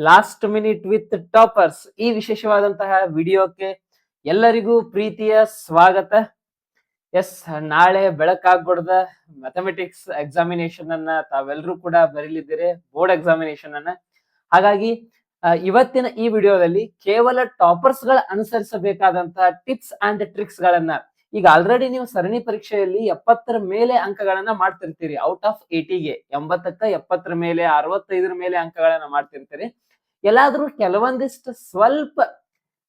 Last minute with toppers ಈ ವಿಶೇಷವಾದಂತಹ ವಿಡಿಯೋಕ್ಕೆ ಎಲ್ಲರಿಗೂ ಪ್ರೀತಿಯ ಸ್ವಾಗತ. ಎಸ್, ನಾಳೆ ಬೆಳಕಾಗ್ಬಿಡ್ದ ಮ್ಯಾಥಮೆಟಿಕ್ಸ್ ಎಕ್ಸಾಮಿನೇಷನ್ ಅನ್ನ ತಾವೆಲ್ಲರೂ ಕೂಡ ಬರೀಲಿದ್ದೀರಿ, ಬೋರ್ಡ್ ಎಕ್ಸಾಮಿನೇಷನ್ ಅನ್ನ. ಹಾಗಾಗಿ ಇವತ್ತಿನ ಈ ವಿಡಿಯೋದಲ್ಲಿ ಕೇವಲ ಟಾಪರ್ಸ್ ಗಳ ಅನುಸರಿಸಬೇಕಾದಂತಹ ಟಿಪ್ಸ್ ಅಂಡ್ ಟ್ರಿಕ್ಸ್ ಗಳನ್ನ, ಈಗ ಆಲ್ರೆಡಿ ನೀವು ಸರಣಿ ಪರೀಕ್ಷೆಯಲ್ಲಿ 70ರ ಮೇಲೆ ಅಂಕಗಳನ್ನ ಮಾಡ್ತಿರ್ತೀರಿ. ಔಟ್ ಆಫ್ 80ಗೆ 80ಕ್ಕ 70ರ ಮೇಲೆ 65ರ ಮೇಲೆ ಅಂಕಗಳನ್ನ ಮಾಡ್ತಿರ್ತೀರಿ. ಎಲ್ಲಾದ್ರೂ ಕೆಲವೊಂದಿಷ್ಟು ಸ್ವಲ್ಪ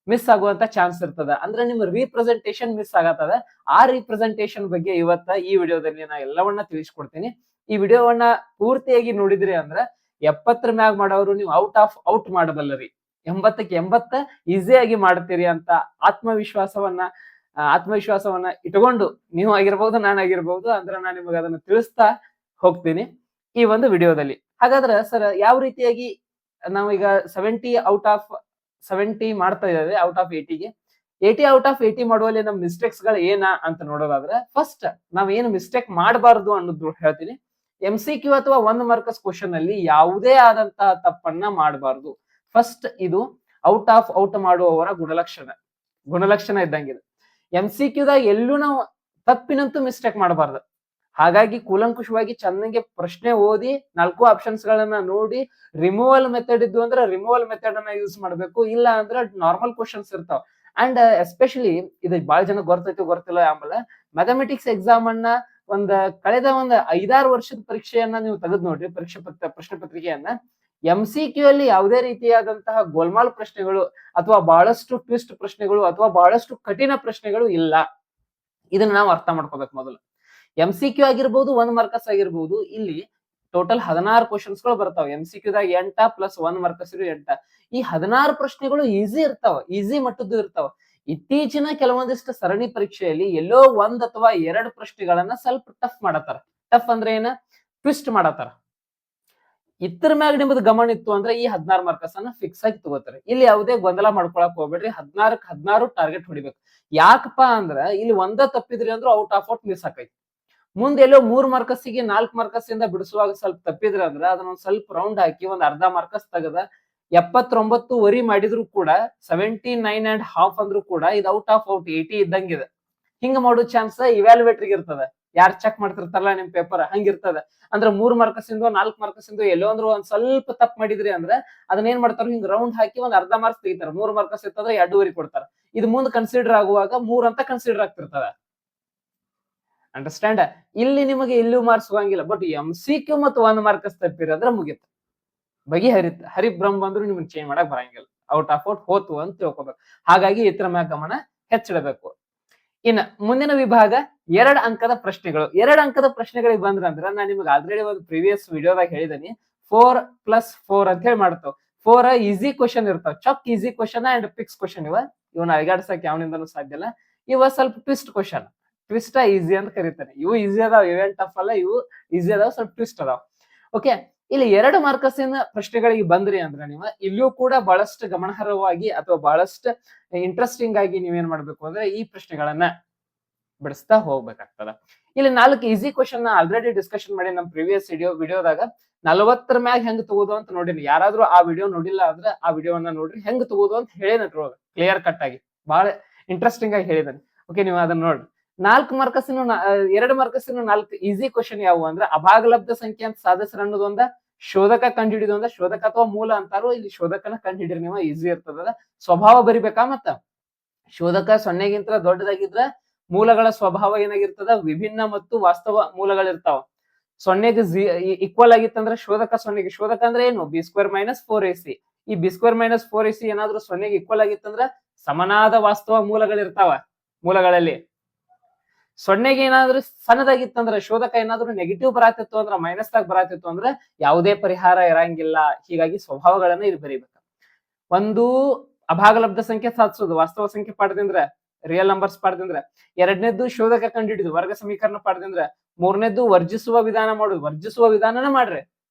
ಮಿಸ್ ಆಗುವಂತ ಚಾನ್ಸ್ ಇರ್ತದ, ಅಂದ್ರೆ ನಿಮ್ಮ ರೀಪ್ರೆಸೆಂಟೇಶನ್ ಮಿಸ್ ಆಗತ್ತದ. ಆ ರೀಪ್ರೆಸೆಂಟೇಶನ್ ಬಗ್ಗೆ ಇವತ್ತ ಈ ವಿಡಿಯೋದಲ್ಲಿ ನಾ ಎಲ್ಲವನ್ನ ತಿಳಿಸ್ಕೊಡ್ತೀನಿ. ಈ ವಿಡಿಯೋವನ್ನ ಪೂರ್ತಿಯಾಗಿ ನೋಡಿದ್ರಿ ಅಂದ್ರ 70ರ ಮ್ಯಾಗ ಮಾಡೋರು ನೀವು ಔಟ್ ಮಾಡಬಲ್ಲರಿ. 80ಕ್ಕೆ 80 ಈಸಿಯಾಗಿ ಮಾಡ್ತೀರಿ ಅಂತ ಆತ್ಮವಿಶ್ವಾಸವನ್ನ ಇಟ್ಕೊಂಡು ನೀವು ಆಗಿರ್ಬಹುದು, ನಾನಾಗಿರ್ಬಹುದು, ಅಂದ್ರೆ ನಾನು ನಿಮಗೆ ಅದನ್ನ ತಿಳಿಸ್ತಾ ಹೋಗ್ತೀನಿ ಈ ಒಂದು ವಿಡಿಯೋದಲ್ಲಿ. ಹಾಗಾದ್ರೆ ಸರ್, ಯಾವ ರೀತಿಯಾಗಿ ನಾವೀಗ 70 ಔಟ್ ಆಫ್ 70 ಮಾಡ್ತಾ ಇದ್ದೇವೆ ಔಟ್ ಆಫ್ 80ಗೆ 80 ಔಟ್ ಆಫ್ 80 ಮಾಡುವಲ್ಲಿ ನಮ್ ಮಿಸ್ಟೇಕ್ಸ್ ಗಳು ಏನ ಅಂತ ನೋಡೋದಾದ್ರೆ, ಫಸ್ಟ್ ನಾವ್ ಏನು ಮಿಸ್ಟೇಕ್ ಮಾಡಬಾರ್ದು ಅನ್ನೋದು ಹೇಳ್ತೀನಿ. MCQ ಅಥವಾ 1 ಮಾರ್ಕ್ಸ್ ಕ್ವಶನ್ ಅಲ್ಲಿ ಯಾವುದೇ ಆದಂತಹ ತಪ್ಪನ್ನ ಮಾಡಬಾರ್ದು. ಫಸ್ಟ್ ಇದು ಔಟ್ ಮಾಡುವವರ ಗುಣಲಕ್ಷಣ ಇದ್ದಂಗಿದೆ. MCQ ದಾಗ ಎಲ್ಲೂ ನಾವು ತಪ್ಪಿನಂತೂ ಮಿಸ್ಟೇಕ್ ಮಾಡಬಾರ್ದು. ಹಾಗಾಗಿ ಕೂಲಂಕುಷವಾಗಿ ಚೆನ್ನಾಗಿ ಪ್ರಶ್ನೆ ಓದಿ 4 ಆಪ್ಷನ್ಸ್ ಗಳನ್ನ ನೋಡಿ, ರಿಮೂವಲ್ ಮೆಥಡ್ ಇದ್ದು ಅಂದ್ರೆ ರಿಮೂವಲ್ ಮೆಥಡ್ ಅನ್ನ ಯೂಸ್ ಮಾಡ್ಬೇಕು. ಇಲ್ಲ ಅಂದ್ರೆ ನಾರ್ಮಲ್ ಕ್ವಶನ್ಸ್ ಇರ್ತಾವ. ಅಂಡ್ ಎಸ್ಪೆಷಲಿ ಇದು ಬಹಳ ಜನ ಗೊತ್ತಿಲ್ಲ. ಆಮೇಲೆ ಮ್ಯಾಥಮೆಟಿಕ್ಸ್ ಎಕ್ಸಾಮ್ ಅನ್ನ ಕಳೆದ 5-6 ವರ್ಷದ ಪರೀಕ್ಷೆಯನ್ನ ನೀವು ತೆಗೆದು ನೋಡ್ರಿ, ಪ್ರಶ್ನೆ ಪತ್ರಿಕೆಯನ್ನ. MCQ ಅಲ್ಲಿ ಯಾವುದೇ ರೀತಿಯಾದಂತಹ ಗೋಲ್ಮಾಲ್ ಪ್ರಶ್ನೆಗಳು ಅಥವಾ ಬಹಳಷ್ಟು ಟ್ವಿಸ್ಟ್ ಪ್ರಶ್ನೆಗಳು ಅಥವಾ ಬಹಳಷ್ಟು ಕಠಿಣ ಪ್ರಶ್ನೆಗಳು ಇಲ್ಲ. ಇದನ್ನ ನಾವು ಅರ್ಥ ಮಾಡ್ಕೋಬೇಕು ಮೊದಲು. MCQ ಆಗಿರ್ಬಹುದು, 1 ಮಾರ್ಕ್ಸ್ ಆಗಿರ್ಬಹುದು, ಇಲ್ಲಿ ಟೋಟಲ್ 16 ಕ್ವಶನ್ಸ್ ಗಳು ಬರ್ತಾವ. MCQ ದಾಗ 8 ಪ್ಲಸ್ 1 ಮಾರ್ಕ್ಸ್ 8. ಈ 16 ಪ್ರಶ್ನೆಗಳು ಈಸಿ ಮಟ್ಟದ್ದು ಇರ್ತಾವ. ಇತ್ತೀಚಿನ ಕೆಲವೊಂದಿಷ್ಟು ಸರಣಿ ಪರೀಕ್ಷೆಯಲ್ಲಿ ಎಲ್ಲೋ 1 ಅಥವಾ 2 ಪ್ರಶ್ನೆಗಳನ್ನ ಸ್ವಲ್ಪ ಟಫ್ ಮಾಡತಾರ. ಟಫ್ ಅಂದ್ರೆ ಏನ, ಟ್ವಿಸ್ಟ್ ಮಾಡತಾರ. ಇದ್ರ ಮ್ಯಾಗ ನಿಮ್ದು ಗಮನ ಇತ್ತು ಅಂದ್ರೆ ಈ 16 ಮಾರ್ಕ್ಸ್ ಅನ್ನ ಫಿಕ್ಸ್ ಆಗಿ ತಗೋತಾರೆ. ಇಲ್ಲಿ ಯಾವುದೇ ಗೊಂದಲ ಮಾಡ್ಕೊಳಕ್ ಹೋಗ್ಬೇಡ್ರಿ. 16ಕ್ಕೆ 16 ಟಾರ್ಗೆಟ್ ಹೊಡಿಬೇಕು. ಯಾಕಪ್ಪ ಅಂದ್ರ ಇಲ್ಲಿ ಒಂದ ತಪ್ಪಿದ್ರಿ ಅಂದ್ರೆ ಔಟ್ ಮಿಸ್ ಆಕೈತಿ. ಮುಂದೆ ಎಲ್ಲೋ 3 ಮಾರ್ಕ್ಸಿಗೆ 4 ಮಾರ್ಕ್ಸ್ ಇಂದ ಬಿಡಿಸುವಾಗ ಸ್ವಲ್ಪ ತಪ್ಪಿದ್ರ ಅಂದ್ರೆ ಅದನ್ನ ಸ್ವಲ್ಪ ರೌಂಡ್ ಹಾಕಿ ಅರ್ಧ ಮಾರ್ಕ್ಸ್ ತೆಗದ 79 ಮಾಡಿದ್ರು ಕೂಡ 79.5 ಅಂದ್ರೂ ಕೂಡ ಇದು ಔಟ್ 80 ಇದ್ದಂಗಿದೆ. ಹಿಂಗ ಮಾಡೋ ಚಾನ್ಸ್ ಇವ್ಯಾಲ್ಯುವೇಟರ್ಗೆ ಇರ್ತದ. ಯಾರು ಚೆಕ್ ಮಾಡ್ತಿರ್ತಾರಲ್ಲ ನಿಮ್ ಪೇಪರ್, ಹಂಗಿರ್ತದ. ಅಂದ್ರೆ 3 ಮಾರ್ಕ್ಸ್ 4 ಮಾರ್ಕ್ಸ್ ಎಲ್ಲೋ ಅಂದ್ರೆ ಸ್ವಲ್ಪ ತಪ್ಪು ಮಾಡಿದ್ರಿ ಅಂದ್ರೆ ಅದನ್ನ ಏನ್ ಮಾಡ್ತಾರ, ಹಿಂಗ್ ರೌಂಡ್ ಹಾಕಿ ಅರ್ಧ ಮಾರ್ಕ್ಸ್ ತೆಗಿತಾರ. 3 ಮಾರ್ಕ್ಸ್ ಇತ್ತಂದ್ರೆ 2.5 ಕೊಡ್ತಾರ. ಇದು ಮುಂದೆ ಕನ್ಸಿಡರ್ ಆಗುವಾಗ 3 ಅಂತ ಕನ್ಸಿಡರ್ ಆಗ್ತಿರ್ತದ. ಅಂಡರ್ಸ್ಟ್ಯಾಂಡ್? ಇಲ್ಲಿ ನಿಮಗೆ ಇಲ್ಲೂ ಮಾರ್ಕ್ಸ್ ಹೋಗಂಗಿಲ್ಲ. ಬಟ್ MCQ ಮತ್ತು 1 ಮಾರ್ಕ್ಸ್ ತಪ್ಪಿರಂದ್ರೆ ಮುಗಿತು, ಹರಿಬ್ರಹ್ಮ ಬಂದ್ರು ನಿಮ್ಗೆ ಚೇಂಜ್ ಮಾಡಕ್ ಬರಂಗಿಲ್ಲ. ಔಟ್ ಹೋತು ಅಂತ ತಿಳ್ಕೊಬೇಕು. ಹಾಗಾಗಿ ಇತರ ಮ್ಯಾಗ ಗಮನ ಹೆಚ್ಚಿಡಬೇಕು. ಇನ್ನ ಮುಂದಿನ ವಿಭಾಗ 2 ಅಂಕದ ಪ್ರಶ್ನೆಗಳು. 2 ಅಂಕದ ಪ್ರಶ್ನೆಗಳಿಗೆ ಬಂದ್ರಂದ್ರ ನಾನು ನಿಮ್ಗೆ ಆಲ್ರೆಡಿ ಒಂದು ಪ್ರೀವಿಯಸ್ ವಿಡಿಯೋದಾಗ ಹೇಳಿದೀನಿ. 4+4 ಅಂತ ಹೇಳಿ ಮಾಡ್ತಾವ. 4 ಈಸಿ ಕ್ವಶನ್ ಇರ್ತಾವ, check easy question and fix question. ಇವನ್ನ ಅಲಗಾಡ್ಸಕ್ ಯಾವನಿಂದನೂ ಸಾಧ್ಯ ಇಲ್ಲ. ಇವ ಸ್ವಲ್ಪ ಟ್ವಿಸ್ಟ್ ಕ್ವಶನ್, ಟ್ವಿಸ್ಟ್ ಈಸಿ ಅಂತ ಕರೀತಾರೆ. ಇವು ಈಸಿ ಅದಾವ, ಇವೇನ್ ಟಫ್ ಅಲ್ಲ. ಇವು ಈಸಿ ಅದಾವ, ಸ್ವಲ್ಪ ಟ್ವಿಸ್ಟ್ ಅದಾವ. ಓಕೆ, ಇಲ್ಲಿ 2 ಮಾರ್ಕ್ಸಿನ ಪ್ರಶ್ನೆಗಳಿಗೆ ಬಂದ್ರಿ ಅಂದ್ರೆ ನೀವು ಇಲ್ಲಿಯೂ ಕೂಡ ಬಹಳಷ್ಟು ಗಮನಾರ್ಹವಾಗಿ ಅಥವಾ ಬಹಳಷ್ಟು ಇಂಟ್ರೆಸ್ಟಿಂಗ್ ಆಗಿ ನೀವೇನ್ ಮಾಡ್ಬೇಕು ಅಂದ್ರೆ ಈ ಪ್ರಶ್ನೆಗಳನ್ನ ಬಿಡಿಸ್ತಾ ಹೋಗ್ಬೇಕಾಗ್ತದ. ಇಲ್ಲಿ 4 ಈಸಿ ಕ್ವಶನ್ ಆಲ್ರೆಡಿ ಡಿಸ್ಕಷನ್ ಮಾಡಿ ನಮ್ಮ ಪ್ರೀವಿಯಸ್ ವಿಡಿಯೋದಾಗ 40ರ ಮ್ಯಾಗ ಹೆಂಗ್ ತಗೋದು ಅಂತ ನೋಡಿನಿ. ಯಾರಾದ್ರೂ ಆ ವಿಡಿಯೋ ನೋಡಿಲ್ಲ ಅಂದ್ರೆ ಆ ವಿಡಿಯೋವನ್ನ ನೋಡ್ರಿ, ಹೆಂಗ್ ತಗೋದು ಅಂತ ಹೇಳೇನ ಕ್ಲಿಯರ್ ಕಟ್ ಆಗಿ, ಬಹಳ ಇಂಟ್ರೆಸ್ಟಿಂಗ್ ಆಗಿ ಹೇಳಿದಾನೆ. ಓಕೆ, ನೀವು ಅದನ್ನ ನೋಡ್ರಿ. 2 ಮಾರ್ಕ್ಸಿನ 4 ಈಸಿ ಕ್ವಶನ್ ಯಾವುವು ಅಂದ್ರೆ, ಅಭಾಗಲಬ್ಧ ಸಂಖ್ಯೆ ಅಂತ ಸಾಧಿಸ್ರ ಅನ್ನೋದೊಂದ, ಶೋಧಕ ಕಂಡುಹಿಡಿದೊಂದ, ಶೋಧಕ ಅಥವಾ ಮೂಲ ಅಂತಾರೋ. ಇಲ್ಲಿ ಶೋಧಕನ ಕಂಡುಹಿಡಿರಿ ನೀವು, ಈಸಿ ಇರ್ತದ. ಸ್ವಭಾವ ಬರಿಬೇಕಾ, ಮತ್ತ ಶೋಧಕ 0ಗಿಂತ ದೊಡ್ಡದಾಗಿದ್ರ ಮೂಲಗಳ ಸ್ವಭಾವ ಏನಾಗಿರ್ತದ, ವಿಭಿನ್ನ ಮತ್ತು ವಾಸ್ತವ ಮೂಲಗಳಿರ್ತಾವ. 0ಗೆ ಈಕ್ವಲ್ ಆಗಿತ್ತಂದ್ರೆ ಶೋಧಕ 0ಗೆ, ಶೋಧಕ ಅಂದ್ರೆ ಏನು, B² - 4AC. ಈ B² - 4AC ಏನಾದ್ರು 0ಗೆ ಈಕ್ವಲ್ ಆಗಿತ್ತಂದ್ರ ಸಮನಾದ ವಾಸ್ತವ ಮೂಲಗಳಿರ್ತಾವ. ಮೂಲಗಳಲ್ಲಿ 0ಗೆ ಏನಾದ್ರು ಸಣ್ಣದಾಗಿತ್ತಂದ್ರೆ, ಶೋಧಕ ಏನಾದ್ರು ನೆಗೆಟಿವ್ ಬರಾತಿತ್ತು ಅಂದ್ರೆ, ಮೈನಸ್ ದಾಗ ಬರಾತಿತ್ತು ಅಂದ್ರೆ ಯಾವುದೇ ಪರಿಹಾರ ಇರಂಗಿಲ್ಲ. ಹೀಗಾಗಿ ಸ್ವಭಾವಗಳನ್ನ ಇಲ್ಲಿ ಬರೀಬೇಕು. ಒಂದು ಅಭಾಗಲಬ್ಧ ಸಂಖ್ಯೆ ಸಾಧಿಸೋದು, ವಾಸ್ತವ ಸಂಖ್ಯೆ ಪಡೆದಿಂದ್ರೆ, ರಿಯಲ್ ನಂಬರ್ಸ್ ಪಡೆದಿಂದ್ರೆ. 2ನೇದ್ದು ಶೋಧಕ ಕಂಡುಹಿಡಿದು ವರ್ಗ ಸಮೀಕರಣ ಪಡೆದಿಂದ್ರೆ. 3ನೇದ್ದು ವರ್ಜಿಸುವ ವಿಧಾನ ಮಾಡುದು, ವರ್ಜಿಸುವ ವಿಧಾನನ ಮಾಡ್ರಿ,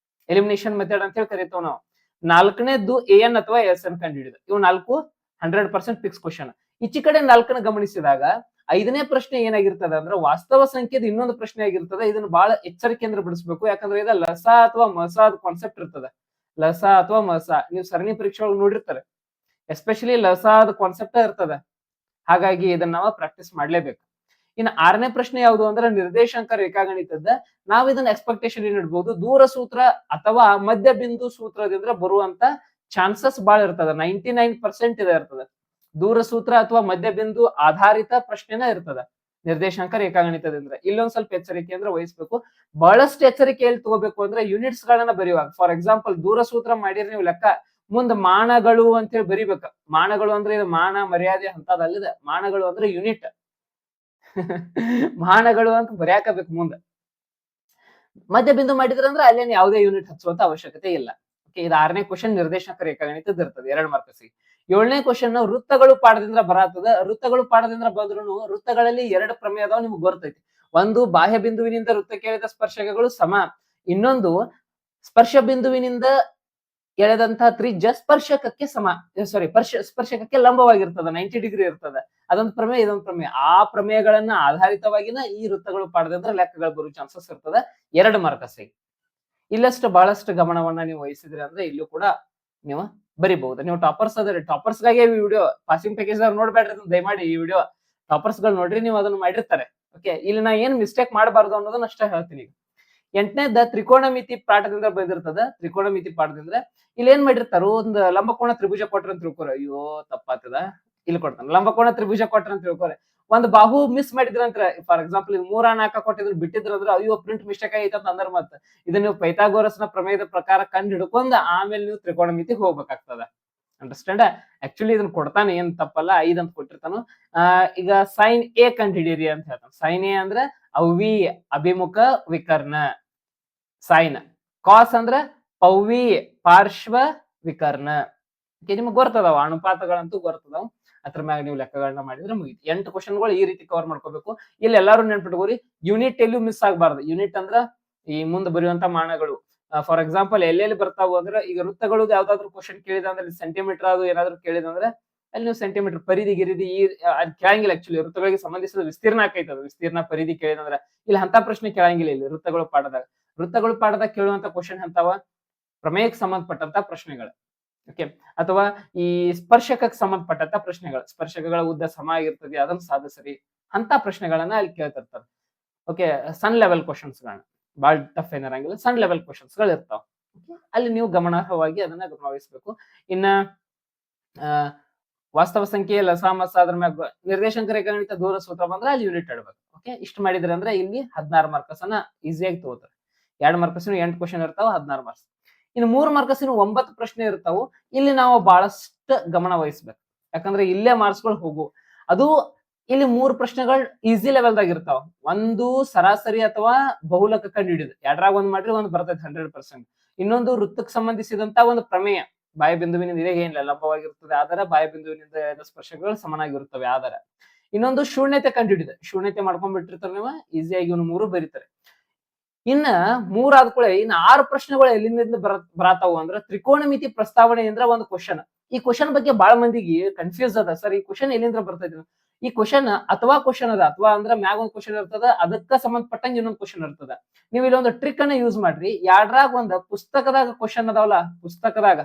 ಎಲಿಮಿನೇಷನ್ ಮೆಥಡ್ ಅಂತ ಹೇಳಿ ಕರಿತೇವೆ ನಾವು. 4ನೇದ್ದು AN ಅಥವಾ SN ಕಂಡುಹಿಡಿದು. ಇವು 4 100% ಫಿಕ್ಸ್ ಕ್ವಶನ್. ಈಚೆ ಕಡೆ 4ನ ಗಮನಿಸಿದಾಗ 5ನೇ ಪ್ರಶ್ನೆ ಏನಾಗಿರ್ತದೆ ಅಂದ್ರೆ, ವಾಸ್ತವ ಸಂಖ್ಯೆದ ಇನ್ನೊಂದು ಪ್ರಶ್ನೆ ಆಗಿರ್ತದೆ. ಇದನ್ನ ಬಹಳ ಎಚ್ಚರಿಕೆಯಿಂದ ಬಿಡಿಸ್ಬೇಕು. ಯಾಕಂದ್ರೆ ಇದು ಲಸ ಅಥವಾ ಮಸ ಕಾನ್ಸೆಪ್ಟ್ ಇರ್ತದೆ. ಲಸ ಅಥವಾ ಮಸ ನೀವು ಸರಣಿ ಪರೀಕ್ಷೆ ಒಳಗೆ ನೋಡಿರ್ತಾರೆ. ಎಸ್ಪೆಷಲಿ ಲಸಾದ ಕಾನ್ಸೆಪ್ಟ್ ಇರ್ತದ. ಹಾಗಾಗಿ ಇದನ್ನ ನಾವು ಪ್ರಾಕ್ಟೀಸ್ ಮಾಡ್ಲೇಬೇಕು. ಇನ್ನು 6ನೇ ಪ್ರಶ್ನೆ ಯಾವುದು ಅಂದ್ರೆ ನಿರ್ದೇಶಾಂಕ ರೇಖಾಗಣಿತದ. ನಾವ್ ಇದನ್ನ ಎಕ್ಸ್ಪೆಕ್ಟೇಷನ್ ಏನ್ ಇಡ್ಬೋದು, ದೂರ ಸೂತ್ರ ಅಥವಾ ಮಧ್ಯ ಬಿಂದು ಸೂತ್ರದಿಂದ ಬರುವಂತ ಚಾನ್ಸಸ್ ಬಹಳ ಇರ್ತದ. 99% ಇದೆ ಇರ್ತದ. ದೂರ ಸೂತ್ರ ಅಥವಾ ಮಧ್ಯ ಬಿಂದು ಆಧಾರಿತ ಪ್ರಶ್ನೆನ ಇರ್ತದ ನಿರ್ದೇಶಾಂಕ ರೇಖಾಗಣಿತದಿಂದ. ಇಲ್ಲೊಂದ್ ಸ್ವಲ್ಪ ಎಚ್ಚರಿಕೆ ಅಂದ್ರೆ ವಹಿಸ್ಬೇಕು. ಬಹಳಷ್ಟು ಎಚ್ಚರಿಕೆ ಎಲ್ಲಿ ತಗೋಬೇಕು ಅಂದ್ರೆ ಯೂನಿಟ್ಸ್ ಗಳನ್ನ ಬರೆಯುವಾಗ. ಫಾರ್ ಎಕ್ಸಾಂಪಲ್ ದೂರ ಸೂತ್ರ ಮಾಡಿರಿ ನೀವು ಲೆಕ್ಕ, ಮುಂದ್ ಮಾನಗಳು ಅಂತ ಹೇಳಿ ಬರಿಬೇಕ. ಮಾನಗಳು ಅಂದ್ರೆ ಇದು ಮಾನ ಮರ್ಯಾದೆ ಅಂತದಲ್ಲಿದೆ. ಮಾನಗಳು ಅಂದ್ರೆ ಯೂನಿಟ್. ಮಾನಗಳು ಅಂತ ಬರ್ಯಾಕಬೇಕು ಮುಂದೆ. ಮಧ್ಯ ಬಿಂದು ಮಾಡಿದ್ರ ಅಂದ್ರೆ ಅಲ್ಲೇನು ಯಾವುದೇ ಯೂನಿಟ್ ಹಚ್ಚುವಂತ ಅವಶ್ಯಕತೆ ಇಲ್ಲ. ಓಕೆ, ಇದು 6ನೇ ಕ್ವಶನ್ ನಿರ್ದೇಶಾಂಕ ರೇಖಾಗಣಿತದ ಇರ್ತದೆ 2 ಮಾರ್ಕ್ಸ್. 7ನೇ ಕ್ವಶನ್ ವೃತ್ತಗಳು ಪಾಠದಿಂದ ಬರತ್ತದ. ವೃತ್ತಗಳು ಪಾಠದಿಂದ ಬಂದ್ರು ವೃತ್ತಗಳಲ್ಲಿ 2 ಪ್ರಮೇಯ ಅದಾವ, ನಿಮ್ಗೆ ಗೊತ್ತೈತಿ. ಒಂದು ಬಾಹ್ಯ ಬಿಂದುವಿನಿಂದ ವೃತ್ತಕ್ಕೆ ಎಳೆದ ಸ್ಪರ್ಶಕಗಳು ಸಮ, ಇನ್ನೊಂದು ಸ್ಪರ್ಶ ಬಿಂದುವಿನಿಂದ ಎಳೆದಂತಹ ತ್ರಿಜ್ಯ ಸ್ಪರ್ಶಕಕ್ಕೆ ಸಮ, ಸಾರಿ ಸ್ಪರ್ಶಕಕ್ಕೆ ಲಂಬವಾಗಿರ್ತದ, 90 ಡಿಗ್ರಿ ಇರ್ತದ. ಅದೊಂದು ಪ್ರಮೇಯ, ಇದೊಂದು ಪ್ರಮೇಯ. ಆ ಪ್ರಮೇಯಗಳನ್ನ ಆಧಾರಿತವಾಗಿನ ಈ ವೃತ್ತಗಳು ಪಾಠದಿಂದ ಲೆಕ್ಕಗಳು ಬರೋ ಚಾನ್ಸಸ್ ಇರ್ತದ 2 ಮಾರ್ಕ್ಸ್. ಇಲ್ಲಷ್ಟು ಬಹಳಷ್ಟು ಗಮನವನ್ನ ನೀವು ವಹಿಸಿದ್ರಿ ಅಂದ್ರೆ ಇಲ್ಲೂ ಕೂಡ ನೀವು ಬರಿಬಹುದು. ನೀವು ಟಾಪರ್ಸ್ ಅದರಿ, ಟಾಪರ್ಸ್ ಗಾಗಿ ಈ ವಿಡಿಯೋ. ಪಾಸಿಂಗ್ ಪ್ಯಾಕೇಜ್ ಅವ್ರು ನೋಡ್ಬೇಡ್ರಿ ದಯಮಾಡಿ ಈ ವಿಡಿಯೋ. ಟಾಪರ್ಸ್ ಗಳು ನೋಡ್ರಿ, ನೀವು ಅದನ್ನ ಮಾಡಿರ್ತಾರೆ. ಓಕೆ, ಇಲ್ಲಿ ನಾ ಏನ್ ಮಿಸ್ಟೇಕ್ ಮಾಡಬಾರ್ದು ಅನ್ನೋದನ್ನ ಅಷ್ಟೇ ಹೇಳ್ತೀನಿ. 8ನೇದ ತ್ರಿಕೋನಮಿತಿ ಪಾಠದಿಂದ ಬಂದಿರ್ತದ. ತ್ರಿಕೋನಮಿತಿ ಪಾಠದಿಂದ ಇಲ್ಲಿ ಏನ್ ಮಾಡಿರ್ತಾರ, ಒಂದು ಲಂಬಕೋಣ ತ್ರಿಭುಜ ಕೊಟ್ರ ಅಂತ ತಿಳ್ಕೊರ. ಅಯ್ಯೋ ತಪ್ಪಾತದ, ಇಲ್ಲಿ ಕೊಡ್ತಾನ ಲಂಬಕೋಣ ತ್ರಿಭುಜ ಕೊಟ್ರ ಅಂತ ತಿಳ್ಕೊರೆ. ಒಂದು ಬಾಹು ಮಿಸ್ ಮಾಡಿದ್ರಂತ್ರ, ಫಾರ್ ಎಕ್ಸಾಂಪಲ್ ಇದು 3 4 ಕೊಟ್ಟಿದ್ರು ಬಿಟ್ಟಿದ್ರಂದ್ರ ಅಯ್ಯೋ ಪ್ರಿಂಟ್ ಮಿಸ್ಟೇಕ್ ಆಗೈತೆ ಅಂದ್ರ ಮತ್ತ ಇದನ್ನ ನೀವು ಪೈಥಾಗೋರಸ್ನ ಪ್ರಮೇಯದ ಪ್ರಕಾರ ಕಂಡು ಹಿಡ್ಕೊಂಡ್ ಆಮೇಲೆ ನೀವು ತ್ರಿಕೋನಮಿತಿಗೆ ಹೋಗ್ಬೇಕಾಗ್ತದ. ಅಂಡರ್ಸ್ಟ್ಯಾಂಡ್? ಆಕ್ಚುಲಿ ಇದನ್ನ ಕೊಡ್ತಾನೆ, ಏನ್ ತಪ್ಪಲ್ಲ, 5 ಅಂತ ಕೊಟ್ಟಿರ್ತಾನು. ಈಗ ಸೈನ್ ಎ ಕಂಡು ಹಿಡೀರಿ ಅಂತ ಹೇಳ್ತಾನೆ. ಸೈನ್ ಎ ಅಂದ್ರೆ ಅವ್ವಿ ಅಭಿಮುಖ ವಿಕರ್ಣ ಸೈನ್. ಕಾಸ್ ಅಂದ್ರ ಪೌವಿ ಪಾರ್ಶ್ವ ವಿಕರ್ಣ. ನಿಮ್ಗೆ ಗೊತ್ತದಾವ, ಅನುಪಾತಗಳಂತೂ ಗೊತ್ತದಾವ. ಅದ್ರ ಮ್ಯಾಗ ನೀವು ಲೆಕ್ಕಗಳನ್ನ ಮಾಡಿದ್ರೆ ಮುಗಿತು. 8 ಕ್ವಶನ್ಗಳು ಈ ರೀತಿ ಕವರ್ ಮಾಡ್ಕೋಬೇಕು. ಇಲ್ಲಿ ಎಲ್ಲಾರು ನೆನ್ಪಿಟ್ಕೋರಿ, ಯೂನಿಟ್ ಎಲ್ಲೂ ಮಿಸ್ ಆಗ್ಬಾರ್ದು. ಯೂನಿಟ್ ಅಂದ್ರ ಈ ಮುಂದೆ ಬರೆಯುವಂತ ಮಾನಗಳು. ಫಾರ್ ಎಕ್ಸಾಂಪಲ್ ಎಲ್ಲೆಲ್ಲಿ ಬರ್ತಾವು ಅಂದ್ರೆ, ಈಗ ವೃತ್ತಗಳು ಯಾವ್ದಾದ್ರು ಕ್ವಶನ್ ಕೇಳಿದ ಅಂದ್ರೆ ಸೆಂಟಿಮೀಟರ್ ಅದು ಏನಾದ್ರು ಕೇಳಿದಂದ್ರೆ ಅಲ್ಲಿ ನೀವು ಸೆಂಟಿಮೀಟರ್ ಪರಿಧಿ ಗಿರಿದಿ ಅದ್ ಕೇಳಂಗಿಲ್ಲ. ಆಕ್ಚುಲಿ ವೃತ್ತಗಳಿಗೆ ಸಂಬಂಧಿಸಿದ ವಿಸ್ತೀರ್ಣ ಆಕೈತದ. ವಿಸ್ತೀರ್ಣ ಪರಿಧಿ ಕೇಳಿದಂದ್ರೆ ಇಲ್ಲಿ ಅಂತ ಪ್ರಶ್ನೆ ಕೇಳಂಗಿಲ್ಲ. ಇಲ್ಲಿ ವೃತ್ತಗಳು ಪಾಠದಾಗ ಕೇಳುವಂತ ಕ್ವಶನ್ ಅಂತಾವ ಪ್ರಮೇಯಕ್ಕೆ ಸಂಬಂಧಪಟ್ಟಂತ ಪ್ರಶ್ನೆಗಳು. ಓಕೆ, ಅಥವಾ ಈ ಸ್ಪರ್ಶಕಕ್ಕೆ ಸಂಬಂಧಪಟ್ಟಂತ ಪ್ರಶ್ನೆಗಳು. ಸ್ಪರ್ಶಕಗಳ ಉದ್ದ ಸಮ ಆಗಿರ್ತದೆ, ಅದನ್ನ ಸಾಧಿಸ್ರಿ ಅಂತ ಪ್ರಶ್ನೆಗಳನ್ನ ಅಲ್ಲಿ ಕೇಳ್ತಿರ್ತಾರೆ. ಓಕೆ, ಸಣ್ಣ ಲೆವೆಲ್ ಕ್ವಶನ್ಸ್ ಗಳನ್ನ, ಬಾಳ್ ಟಫ್ ಏನಿರಂಗಿಲ್ಲ, ಸಣ್ಣ ಲೆವೆಲ್ ಕ್ವಶನ್ಸ್ ಗಳು ಇರ್ತಾವ. ಅಲ್ಲಿ ನೀವು ಗಮನಾರ್ಹವಾಗಿ ಅದನ್ನ ಗಮನವಹಿಸಬೇಕು. ಇನ್ನ ವಾಸ್ತವ ಸಂಖ್ಯೆ ಲಸಾಮಸ ಅದ್ರ ಮ್ಯಾಗ ನಿರ್ದೇಶಾಂಕ ರೇಖಾಗಣಿತ ದೂರ ಸೂತ್ರ ಬಂದ್ರೆ ಅಲ್ಲಿ ಯೂನಿಟ್ ಇಡ್ಬೇಕು. ಓಕೆ, ಇಷ್ಟು ಮಾಡಿದ್ರೆ ಅಂದ್ರೆ ಇಲ್ಲಿ 16 ಮಾರ್ಕ್ಸ್ ಅನ್ನ ಈಸಿಯಾಗಿ ತಗೋತಾರೆ. 2 ಮಾರ್ಕ್ಸ್ 8 ಕ್ವಶನ್ ಇರ್ತಾವ, 16 ಮಾರ್ಕ್ಸ್. ಇನ್ನು 3 ಮಾರ್ಕ್ಸ್ 9 ಪ್ರಶ್ನೆ ಇರ್ತಾವು. ಇಲ್ಲಿ ನಾವು ಬಹಳಷ್ಟು ಗಮನ ವಹಿಸ್ಬೇಕು, ಯಾಕಂದ್ರೆ ಇಲ್ಲೇ ಮಾರ್ಕ್ಸ್ ಗಳು ಹೋಗು. ಅದು ಇಲ್ಲಿ 3 ಪ್ರಶ್ನೆಗಳು ಈಸಿ ಲೆವೆಲ್ದಾಗ ಇರ್ತಾವ. ಒಂದು ಸರಾಸರಿ ಅಥವಾ ಬಹುಲಕ ಕಂಡು ಹಿಡಿದು, 2ರಾಗ ಒಂದ್ ಮಾಡ್ರಿ ಒಂದ್ ಬರ್ತೈತೆ 100%. ಇನ್ನೊಂದು ವೃತ್ತಕ್ಕೆ ಸಂಬಂಧಿಸಿದಂತ ಒಂದು ಪ್ರಮೇಯ, ಬಾಯ ಬಿಂದುವಿನಿಂದ ಇದೇ ಏನಿಲ್ಲ ಲಂಬವಾಗಿರ್ತದೆ ಆಧಾರ, ಬಾಯ ಬಿಂದುವಿನಿಂದ ಸ್ಪರ್ಶಗಳು ಸಮನಾಗಿರುತ್ತವೆ ಆಧಾರ. ಇನ್ನೊಂದು ಶೂನ್ಯತೆ ಕಂಡು ಹಿಡಿದು, ಶೂನ್ಯತೆ ಮಾಡ್ಕೊಂಡ್ಬಿಟ್ಟಿರ್ತಾರೆ ನೀವು, ಈಸಿಯಾಗಿ ಇವ್ನು 3 ಬರೀತಾರೆ. ಇನ್ನ 3 ಆದ್ಕೂಳೆ ಇನ್ನು 6 ಪ್ರಶ್ನೆಗಳು ಎಲ್ಲಿಂದ ಬರತಾವು ಅಂದ್ರೆ ತ್ರಿಕೋನಮಿತಿ ಪ್ರಸ್ತಾವನೆಯಿಂದ ಒಂದು ಕ್ವಶನ್. ಈ ಕ್ವಶನ್ ಬಗ್ಗೆ ಬಹಳ ಮಂದಿಗೆ ಕನ್ಫ್ಯೂಸ್ ಅದ. ಸರ್ ಈ ಕ್ವಶನ್ ಎಲ್ಲಿಂದ ಬರ್ತೈತಿ? ಈ ಕ್ವಶನ್ ಅಥವಾ ಕ್ವಶನ್ ಅದ, ಅಥವಾ ಅಂದ್ರೆ ಮ್ಯಾಗ ಒಂದು ಕ್ವಶನ್ ಇರ್ತದ, ಅದಕ್ಕ ಸಂಬಂಧಪಟ್ಟಂಗೆ ಇನ್ನೊಂದು ಕ್ವಶನ್ ಇರ್ತದ. ನೀವು ಇಲ್ಲೊಂದು ಟ್ರಿಕ್ ಅನ್ನ ಯೂಸ್ ಮಾಡ್ರಿ. 2ರಾಗ ಒಂದು ಪುಸ್ತಕದಾಗ ಕ್ವಶನ್ ಅದಾವಲ್ಲ, ಪುಸ್ತಕದಾಗ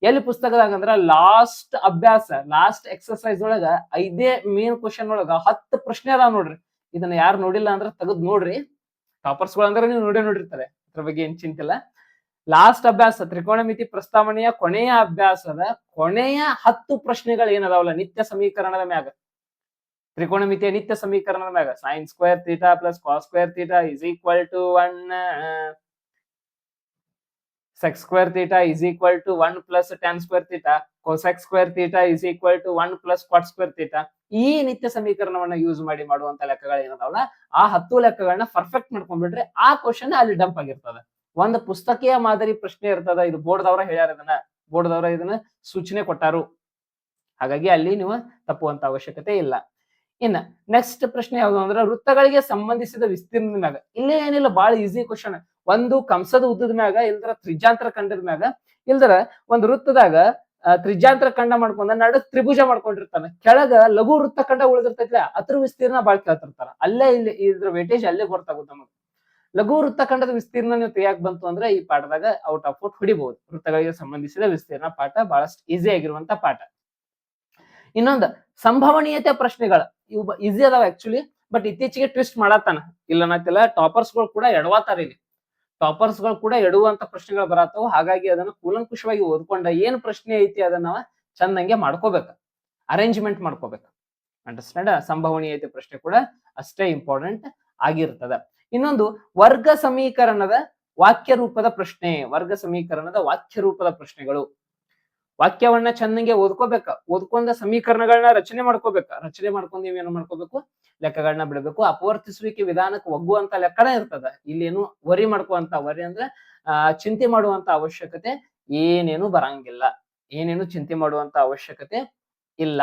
ಎಲ್ಲಿ ಪುಸ್ತಕದಾಗ ಅಂದ್ರ ಲಾಸ್ಟ್ ಅಭ್ಯಾಸ, ಲಾಸ್ಟ್ ಎಕ್ಸರ್ಸೈಸ್ ಒಳಗ 5 ಮೇನ್ ಕ್ವಶನ್ ಒಳಗ 10 ಪ್ರಶ್ನೆ ಅದಾವ ನೋಡ್ರಿ. ಇದನ್ನ ಯಾರು ನೋಡಿಲ್ಲ ಅಂದ್ರೆ ತೆಗೆದು ನೋಡ್ರಿ. ಟಾಪರ್ಸ್ ಗಳು ಅಂದ್ರೆ ನೀವು ನೋಡಿರ್ತಾರೆ, ಅದ್ರ ಬಗ್ಗೆ ಏನ್ ಚಿಂತಿಲ್ಲ. ಲಾಸ್ಟ್ ಅಭ್ಯಾಸ ತ್ರಿಕೋನಮಿತಿ ಪ್ರಸ್ತಾವನೆಯ ಕೊನೆಯ ಅಭ್ಯಾಸದ ಕೊನೆಯ 10 ಪ್ರಶ್ನೆಗಳು ಏನದಾವಲ್ಲ ನಿತ್ಯ ಸಮೀಕರಣದ ಮ್ಯಾಗ, ತ್ರಿಕೋನಮಿತಿಯ ನಿತ್ಯ ಸಮೀಕರಣದ ಮ್ಯಾಗ sin square theta plus cos square theta is equal to 1, sec square theta is equal to 1 plus tan square theta, cosec square theta is equal to 1 plus cot square theta. ಈ ನಿತ್ಯ ಸಮೀಕರಣವನ್ನ ಯೂಸ್ ಮಾಡಿ ಮಾಡುವಂತ ಲೆಕ್ಕಗಳು ಏನದಾವಲ್ಲ, ಆ 10 ಲೆಕ್ಕಗಳನ್ನ perfect ಮಾಡ್ಕೊಂಡ್ಬಿಟ್ರೆ ಆ question ಅಲ್ಲಿ dump ಆಗಿರ್ತದೆ. ಒಂದು ಪುಸ್ತಕೀಯ ಮಾದರಿ ಪ್ರಶ್ನೆ ಇರ್ತದ. ಇದು ಬೋರ್ಡ್ದವ್ರ ಹೇಳ್ಯಾರ, ಬೋರ್ಡ್ದವ್ರ ಇದನ್ನ ಸೂಚನೆ ಕೊಟ್ಟಾರು. ಹಾಗಾಗಿ ಅಲ್ಲಿ ನೀವು ತಪ್ಪುವಂತ ಅವಶ್ಯಕತೆ ಇಲ್ಲ. ಇನ್ನ ನೆಕ್ಸ್ಟ್ ಪ್ರಶ್ನೆ ಯಾವುದು ಅಂದ್ರೆ ವೃತ್ತಗಳಿಗೆ ಸಂಬಂಧಿಸಿದ ವಿಸ್ತೀರ್ಣದ ಮ್ಯಾಗ. ಇಲ್ಲೇ ಏನಿಲ್ಲ, ಬಹಳ ಈಸಿ ಕ್ವಶನ್. ಒಂದು ಕಂಸದ ಉದ್ದದ ಮ್ಯಾಗ, ಇಲ್ದ್ರ ತ್ರಿಜ್ಯಾಂತರ ಖಂಡದ ಮ್ಯಾಗ, ಇಲ್ದ್ರ ಒಂದು ವೃತ್ತದಾಗ ತ್ರಿಜ್ಯಾಂತರ ಖಂಡ ಮಾಡ್ಕೊಂಡ ನಡು ತ್ರಿಭುಜ ಮಾಡ್ಕೊಂಡಿರ್ತಾನೆ, ಕೆಳಗ ಲಘು ವೃತ್ತ ಖಂಡ ಉಳಿದಿರ್ತೈತ್ಲ, ಅದ್ರ ವಿಸ್ತೀರ್ಣ ಬಾಳ್ ಕೇಳ್ತಿರ್ತಾರ. ಅಲ್ಲೇ ಇಲ್ಲಿ ಇದ್ರ ವೇಟೇಜ್ ಅಲ್ಲೇ ಗೊತ್ತಾಗುತ್ತೆ ನಮಗೆ. ಲಘು ವೃತ್ತಖಂಡದ ವಿಸ್ತೀರ್ಣ ನೀವು ತೆಗಿಯಾಕ್ ಬಂತು ಅಂದ್ರೆ ಈ ಪಾಠದಾಗ ಔಟ್ ಆಫ್ ಔಟ್ ಹೊಡಿಬಹುದು. ವೃತ್ತಗಳಿಗೆ ಸಂಬಂಧಿಸಿದ ವಿಸ್ತೀರ್ಣ ಪಾಠ ಬಹಳಷ್ಟು ಈಸಿ ಆಗಿರುವಂತ ಪಾಠ. ಇನ್ನೊಂದು ಸಂಭವನೀಯತೆ ಪ್ರಶ್ನೆಗಳು, ಇವು ಈಸಿ ಅದಾವ ಆಕ್ಚುಲಿ, ಬಟ್ ಇತ್ತೀಚೆಗೆ ಟ್ವಿಸ್ಟ್ ಮಾಡತ್ತಾನ. ಇಲ್ಲ ಅನ್ನತ್ತಿಲ್ಲ, ಟಾಪರ್ಸ್ ಗಳು ಕೂಡ ಎಡವಾತಾರ ಇಲ್ಲಿ. ಟಾಪರ್ಸ್ ಗಳು ಕೂಡ ಎಡುವಂತ ಪ್ರಶ್ನೆಗಳು ಬರತ್ತವು. ಹಾಗಾಗಿ ಅದನ್ನ ಕೂಲಂಕುಷವಾಗಿ ಓದ್ಕೊಂಡ ಏನ್ ಪ್ರಶ್ನೆ ಐತಿ ಅದನ್ನ ನಾವ ಚಂದಂಗೆ ಮಾಡ್ಕೋಬೇಕು, ಅರೇಂಜ್ಮೆಂಟ್ ಮಾಡ್ಕೋಬೇಕು. ಅಂಡರ್ಸ್ಟ್ಯಾಂಡ್? ಸಂಭವನೀಯತೆ ಪ್ರಶ್ನೆ ಕೂಡ ಅಷ್ಟೇ ಇಂಪಾರ್ಟೆಂಟ್ ಆಗಿರ್ತದ. ಇನ್ನೊಂದು ವರ್ಗ ಸಮೀಕರಣದ ವಾಕ್ಯ ರೂಪದ ಪ್ರಶ್ನೆ. ವರ್ಗ ಸಮೀಕರಣದ ವಾಕ್ಯ ರೂಪದ ಪ್ರಶ್ನೆಗಳು. ವಾಕ್ಯವನ್ನ ಚೆನ್ನಾಗಿ ಓದ್ಕೋಬೇಕ, ಓದ್ಕೊಂಡ ಸಮೀಕರಣಗಳನ್ನ ರಚನೆ ಮಾಡ್ಕೋಬೇಕ. ರಚನೆ ಮಾಡ್ಕೊಂಡು ನೀವೇನು ಮಾಡ್ಕೋಬೇಕು, ಲೆಕ್ಕಗಳನ್ನ ಬಿಡಬೇಕು. ಅಪವರ್ತಿಸುವಿಕೆ ವಿಧಾನಕ್ಕೆ ಒಗ್ಗುವಂತ ಲೆಕ್ಕನ ಇರ್ತದ. ಇಲ್ಲೇನು ವರಿ ಮಾಡ್ಕೋಂತ, ವರಿ ಅಂದ್ರೆ ಚಿಂತೆ ಮಾಡುವಂತ ಅವಶ್ಯಕತೆ ಏನೇನು ಬರಂಗಿಲ್ಲ, ಏನೇನು ಚಿಂತೆ ಮಾಡುವಂತ ಅವಶ್ಯಕತೆ ಇಲ್ಲ.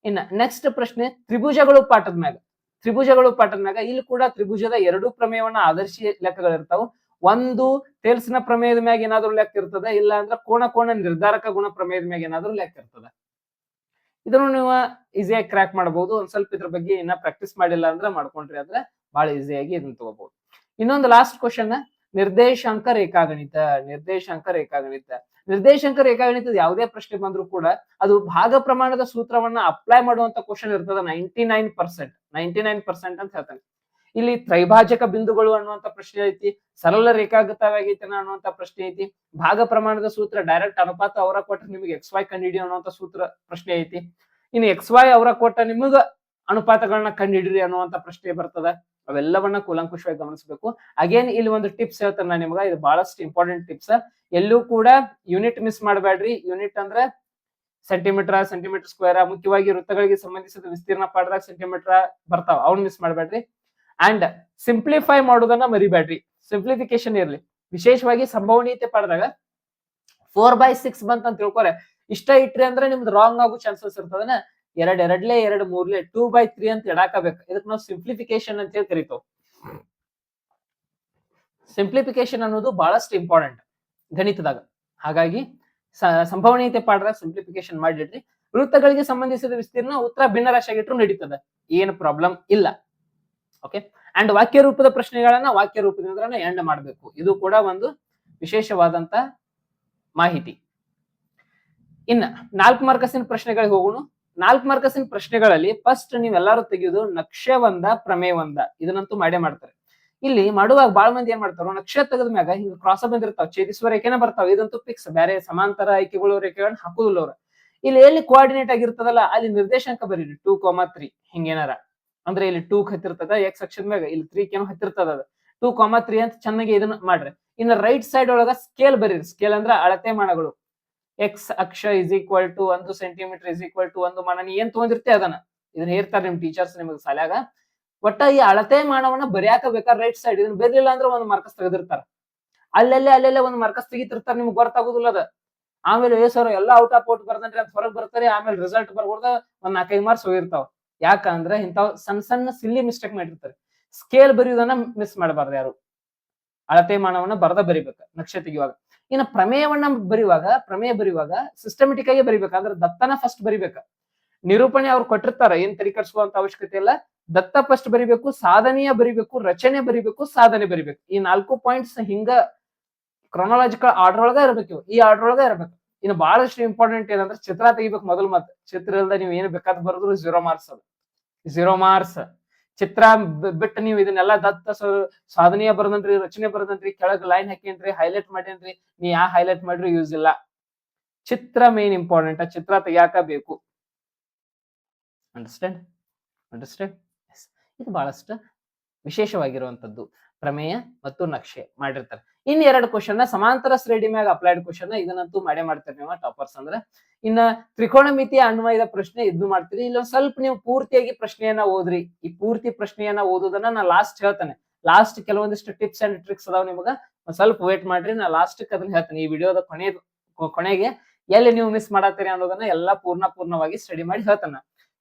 ಇನ್ನ ನೆಕ್ಸ್ಟ್ ಪ್ರಶ್ನೆ ತ್ರಿಭುಜಗಳು ಪಾಠದ ಮ್ಯಾಗ. ತ್ರಿಭುಜಗಳು ಪಾಠದ ಮ್ಯಾಗ ಇಲ್ಲಿ ಕೂಡ ತ್ರಿಭುಜದ ಎರಡು ಪ್ರಮೇಯವನ್ನ ಆದರ್ಶಿ ಲೆಕ್ಕಗಳಿರ್ತಾವ. ಒಂದು ತೇಲ್ಸಿನ ಪ್ರಮೇಯದ ಮ್ಯಾಗ ಏನಾದ್ರು ಲೆಕ್ಕ ಇರ್ತದ, ಇಲ್ಲ ಅಂದ್ರೆ ಕೋಣ ನಿರ್ಧಾರಕ ಗುಣ ಪ್ರಮೇಯದ ಮ್ಯಾಗ ಏನಾದ್ರು ಲೆಕ್ಕ ಇರ್ತದ. ಇದನ್ನು ನೀವು ಈಸಿಯಾಗಿ ಕ್ರ್ಯಾಕ್ ಮಾಡಬಹುದು. ಒಂದ್ ಸ್ವಲ್ಪ ಇದ್ರ ಬಗ್ಗೆ ಇನ್ನ ಪ್ರಾಕ್ಟೀಸ್ ಮಾಡಿಲ್ಲ ಅಂದ್ರೆ ಮಾಡ್ಕೊಂಡ್ರಿ ಅಂದ್ರೆ ಬಹಳ ಈಸಿಯಾಗಿ ಇದನ್ನ ತಗೋಬಹುದು. ಇನ್ನೊಂದು ಲಾಸ್ಟ್ ಕ್ವಶನ್, ನಿರ್ದೇಶಾಂಕ ರೇಖಾಗಣಿತ. ನಿರ್ದೇಶಾಂಕ ರೇಖಾಗಣಿತ ನಿರ್ದೇಶಾಂಕ ರೇಖಾಗಣಿತದ ಯಾವುದೇ ಪ್ರಶ್ನೆ ಬಂದ್ರು ಕೂಡ ಅದು ಭಾಗ ಪ್ರಮಾಣದ ಸೂತ್ರವನ್ನ ಅಪ್ಲೈ ಮಾಡುವಂತ ಕ್ವಶನ್ ಇರ್ತದ. 99% ಅಂತ ಹೇಳ್ತಾನೆ. ಇಲ್ಲಿ ತ್ರೈಭಾಜಕ ಬಿಂದುಗಳು ಅನ್ನುವಂತ ಪ್ರಶ್ನೆ ಐತಿ, ಸರಳ ರೇಖಾಗತವಾಗೈತನ ಅನ್ನುವಂತ ಪ್ರಶ್ನೆ ಐತಿ, ಭಾಗ ಪ್ರಮಾಣದ ಸೂತ್ರ ಡೈರೆಕ್ಟ್ ಅನುಪಾತ ಅವರ ಕೊಟ್ಟ ನಿಮಗೆ XY ಕಂಡುಹಿಡಿ ಅನ್ನುವಂತ ಸೂತ್ರ ಪ್ರಶ್ನೆ ಐತಿ. ಇನ್ನು XY ಅವರ ಕೊಟ್ಟ ನಿಮಗ ಅನುಪಾತಗಳನ್ನ ಕಂಡುಹಿಡಿರಿ ಅನ್ನುವಂತ ಪ್ರಶ್ನೆ ಬರ್ತದ. ಅವೆಲ್ಲವನ್ನ ಕೂಲಂಕುಷವಾಗಿ ಗಮನಿಸಬೇಕು. ಅಗೇನ್ ಇಲ್ಲಿ ಒಂದು ಟಿಪ್ಸ್ ಹೇಳ್ತಾನೆ ನಾನು ನಿಮ್ಗ, ಇದು ಬಹಳಷ್ಟು ಇಂಪಾರ್ಟೆಂಟ್ ಟಿಪ್ಸ್. ಎಲ್ಲೂ ಕೂಡ ಯೂನಿಟ್ ಮಿಸ್ ಮಾಡಬೇಡ್ರಿ. ಯೂನಿಟ್ ಅಂದ್ರೆ ಸೆಂಟಿಮೀಟರ್, ಸೆಂಟಿಮೀಟರ್ ಸ್ಕ್ವೇರ್, ಮುಖ್ಯವಾಗಿ ವೃತ್ತಗಳಿಗೆ ಸಂಬಂಧಿಸಿದ ವಿಸ್ತೀರ್ಣ ಪಾಠದಾಗ ಸೆಂಟಿಮೀಟರ್ ಬರ್ತಾವ, ಅವ್ನ ಮಿಸ್ ಮಾಡಬೇಡ್ರಿ. ಅಂಡ್ ಸಿಂಪ್ಲಿಫೈ ಮಾಡೋದನ್ನ ಮರಿಬೇಡ್ರಿ, ಸಿಂಪ್ಲಿಫಿಕೇಶನ್ ಇರ್ಲಿ. ವಿಶೇಷವಾಗಿ ಸಂಭವನೀಯತೆ ಪಾಠದಾಗ 4/6 ಬಂತ ಅಂತ ತಿಳ್ಕೊರೆ, ಇಷ್ಟ ಇಟ್ರಿ ಅಂದ್ರೆ ನಿಮ್ದು ರಾಂಗ್ ಆಗೋ ಚಾನ್ಸಸ್ ಇರ್ತದನ. 2 2 2 3 2/3 ಅಂತ ಎಡಾಕಬೇಕು. ಇದಕ್ಕೆ ನಾವು ಸಿಂಪ್ಲಿಫಿಕೇಶನ್ ಅಂತ ಹೇಳಿ ಕರಿತೇವೆ. ಸಿಂಪ್ಲಿಫಿಕೇಶನ್ ಅನ್ನೋದು ಬಹಳಷ್ಟು ಇಂಪಾರ್ಟೆಂಟ್ ಗಣಿತದಾಗ. ಹಾಗಾಗಿ ಸಂಭವನೀಯತೆ ಪಾಠದಾಗ ಸಿಂಪ್ಲಿಫಿಕೇಶನ್ ಮಾಡಿಡ್ರಿ. ವೃತ್ತಗಳಿಗೆ ಸಂಬಂಧಿಸಿದ ವಿಸ್ತೀರ್ಣ ಉತ್ತರ ಭಿನ್ನರಾಶಿ ಆಗಿಟ್ರು ನಡೀತದೆ, ಏನು ಪ್ರಾಬ್ಲಮ್ ಇಲ್ಲ. ಓಕೆ. ಅಂಡ್ ವಾಕ್ಯ ರೂಪದ ಪ್ರಶ್ನೆಗಳನ್ನ ವಾಕ್ಯ ರೂಪದಿಂದ ಎಂಡ್ ಮಾಡಬೇಕು. ಇದು ಕೂಡ ಒಂದು ವಿಶೇಷವಾದಂತ ಮಾಹಿತಿ. ಇನ್ನ 4 ಮಾರ್ಕಸಿನ ಪ್ರಶ್ನೆಗಳಿಗೆ ಹೋಗೋಣ. 4 ಮಾರ್ಕಸಿನ ಪ್ರಶ್ನೆಗಳಲ್ಲಿ ಫಸ್ಟ್ ನೀವೆಲ್ಲರೂ ತೆಗೆಯುವುದು ನಕ್ಷೆ ಒಂದ, ಪ್ರಮೇಯ ಒಂದ. ಇದನ್ನಂತೂ ಮಾಡೇ ಮಾಡ್ತಾರೆ. ಇಲ್ಲಿ ಮಾಡುವಾಗ ಬಾಳ ಮಂದಿ ಏನ್ ಮಾಡ್ತಾರೋ, ನಕ್ಷೆ ತೆಗೆದ ಮ್ಯಾಗ ಹಿಂಗ ಕ್ರಾಸ ಬಂದಿರ್ತಾವ, ಛೇದಿಸುವ ರೇಖೆನ ಬರ್ತಾವ. ಇದಂತೂ ಫಿಕ್ಸ್, ಬೇರೆ ಸಮಾಂತರ ಆಯ್ಕೆಗಳು ರೇಖೆಗಳನ್ನ ಹಾಕುದಿಲ್ಲ ಅವ್ರ. ಇಲ್ಲಿ ಎಲ್ಲಿ ಕೋಆರ್ಡಿನೇಟ್ ಆಗಿರ್ತದಲ್ಲ ಅಲ್ಲಿ ನಿರ್ದೇಶಾಂಕ ಬರೀರಿ 2,3 ಹಿಂಗೇನಾರ. ಅಂದ್ರೆ ಇಲ್ಲಿ 2 ಹತ್ತಿರ್ತದ ಎಕ್ಸ್ ಅಕ್ಷದ ಮ್ಯಾಗ, ಇಲ್ಲಿ 3 ಹತ್ತಿರ್ತದ. 2,3 ಅಂತ ಚೆನ್ನಾಗಿ ಇದನ್ನ ಮಾಡ್ರಿ. ಇನ್ನು ರೈಟ್ ಸೈಡ್ ಒಳಗ ಸ್ಕೇಲ್ ಬರೀರಿ. ಸ್ಕೇಲ್ ಅಂದ್ರ ಅಳತೆ ಮಾನಗಳು. ಎಕ್ಸ್ ಅಕ್ಷ is equal to 1 centimetre is equal to 1 ಮಾನ. ನೀ ಏನ್ ತಗೊಂಡಿರ್ತಿ ಅದನ್ನ ಇದನ್ನ ಹೇಳ್ತಾರೆ ನಿಮ್ ಟೀಚರ್ಸ್ ನಿಮಗೆ ಶಾಲ್ಯಾಗ. ಒಟ್ಟ ಈ ಅಳತೆ ಮಾನವನ್ನ ಬರೆಯಾಕ ಬೇಕಾದ್ರೆ ರೈಟ್ ಸೈಡ್ ಇದನ್ನ ಬರಲಿಲ್ಲ ಅಂದ್ರೆ 1 ಮಾರ್ಕಸ್ ತೆಗೆದಿರ್ತಾರ. ಅಲ್ಲೆಲ್ಲೇ 1 ಮಾರ್ಕಸ್ ತೆಗಿತಿರ್ತಾರ, ನಿಮ್ಗೆ ಗೊತ್ತಾಗುದಿಲ್ಲ ಅದ. ಆಮೇಲೆ ಸರ್ ಎಲ್ಲಾ ಔಟ್ ಆಫ್ ಔಟ್ ಬರ್ದನ್ರಿ ಅಂತ ಹೊರಗೆ ಬರ್ತಾರೆ. ಆಮೇಲೆ ರಿಸಲ್ಟ್ ಬರ್ಬೋದ 1-4-5 ಮಾರ್ಕ್ಸ್ ಹೋಗಿರ್ತಾವ. ಯಾಕಂದ್ರೆ ಇಂಥವ್ ಸಣ್ಣ ಸಣ್ಣ ಸಿಲ್ಲಿ ಮಿಸ್ಟೇಕ್ ಮಾಡಿರ್ತಾರೆ. ಸ್ಕೇಲ್ ಬರೆಯುವುದನ್ನ ಮಿಸ್ ಮಾಡಬಾರ್ದು ಯಾರು. ಅಳತೆ ಮಾನವನ್ನ ಬರದ ಬರಿಬೇಕು ನಕ್ಷೆ ತೆಗೆಯುವಾಗ. ಇನ್ನು ಪ್ರಮೇಯವನ್ನ ಪ್ರಮೇಯ ಬರೆಯುವಾಗ ಸಿಸ್ಟಮೆಟಿಕ್ ಆಗಿ ಬರಿಬೇಕಂದ್ರೆ ದತ್ತನ ಫಸ್ಟ್ ಬರಿಬೇಕ. ನಿರೂಪಣೆ ಅವ್ರು ಕೊಟ್ಟಿರ್ತಾರ, ಏನ್ ತರಿಕಡಿಸುವಂತ ಅವಶ್ಯಕತೆ ಇಲ್ಲ. ದತ್ತ ಫಸ್ಟ್ ಬರಿಬೇಕು, ಸಾಧನೆಯ ಬರಿಬೇಕು, ರಚನೆ ಬರಿಬೇಕು, ಸಾಧನೆ ಬರಿಬೇಕು. ಈ 4 ಪಾಯಿಂಟ್ಸ್ ಹಿಂಗ ಕ್ರೊನಾಲಜಿಕಲ್ ಆರ್ಡರ್ ಒಳಗ ಇರಬೇಕು. ಈ ಆರ್ಡರ್ ಒಳಗ ಇರಬೇಕು. ಇನ್ನು ಬಹಳಷ್ಟು ಇಂಪಾರ್ಟೆಂಟ್ ಏನಂದ್ರೆ ಚಿತ್ರ ತೆಗಿಬೇಕು ಮೊದಲು. ಮತ್ತೆ ಚಿತ್ರ ಇಲ್ದ ನೀವು ಏನು ಬೇಕಾದ್ ಬರೆದ್ರು 0 ಮಾರ್ಕ್ಸ್. ಅದು 0 ಮಾರ್ಕ್ಸ್. ಚಿತ್ರ ಬಿಟ್ಟು ನೀವು ಇದನ್ನೆಲ್ಲ ದತ್ತ ಸಾಧನೆಯ ಬರ್ದನ್ರಿ, ರಚನೆ ಬರ್ದನ್ರಿ, ಕೆಳಗ್ ಲೈನ್ ಹಾಕೇನ್ರಿ, ಹೈಲೈಟ್ ಮಾಡೇನ್ರಿ, ನೀ ಯಾ ಹೈಲೈಟ್ ಮಾಡ್ರಿ ಯೂಸ್ ಇಲ್ಲ. ಚಿತ್ರ ಮೇನ್ ಇಂಪಾರ್ಟೆಂಟ್. ಆ ಚಿತ್ರ ತೆಗಿಯಾಕ ಬೇಕು. ಅಂಡರ್ಸ್ಟ್ಯಾಂಡ್? ಇದು ಬಹಳಷ್ಟು ವಿಶೇಷವಾಗಿರುವಂತದ್ದು. ಪ್ರಮೇಯ ಮತ್ತು ನಕ್ಷೆ ಮಾಡಿರ್ತಾರೆ. ಇನ್ 2 ಕ್ವಶನ್ ಸಮಾಂತರ ಶ್ರೇಣಿ ಮ್ಯಾಗ ಅಪ್ಲೈಡ್ ಕ್ವಶನ್. ಇದನ್ನಂತೂ ಮಾಡೇ ಮಾಡ್ತಾರೆ ನೀವು ಟಾಪರ್ಸ್ ಅಂದ್ರೆ. ಇನ್ನ ತ್ರಿಕೋನಮಿತಿಯ ಅನ್ವಯದ ಪ್ರಶ್ನೆ ಇದನ್ನು ಮಾಡ್ತೀರಿ. ಇಲ್ಲೊಂದ್ ಸ್ವಲ್ಪ ನೀವು ಪೂರ್ತಿಯಾಗಿ ಪ್ರಶ್ನೆಯನ್ನ ಓದ್ರಿ. ಈ ಪೂರ್ತಿ ಪ್ರಶ್ನೆಯನ್ನ ಓದೋದನ್ನ ನಾ ಲಾಸ್ಟ್ ಹೇಳ್ತಾನೆ. ಲಾಸ್ಟ್ ಕೆಲವೊಂದಿಷ್ಟು ಟಿಪ್ಸ್ ಅಂಡ್ ಟ್ರಿಕ್ಸ್ ಅದಾವ ನಿಮಗ. ಒಂದ್ ಸ್ವಲ್ಪ ವೇಟ್ ಮಾಡ್ರಿ, ನಾ ಲಾಸ್ಟ್ ಅದನ್ನ ಹೇಳ್ತೇನೆ. ಈ ವಿಡಿಯೋದ ಕೊನೆಗೆ ಎಲ್ಲಿ ನೀವು ಮಿಸ್ ಮಾಡತ್ತೀರಿ ಅನ್ನೋದನ್ನ ಎಲ್ಲಾ ಪೂರ್ಣವಾಗಿ ಸ್ಟಡಿ ಮಾಡಿ ಹೇಳ್ತಾನ.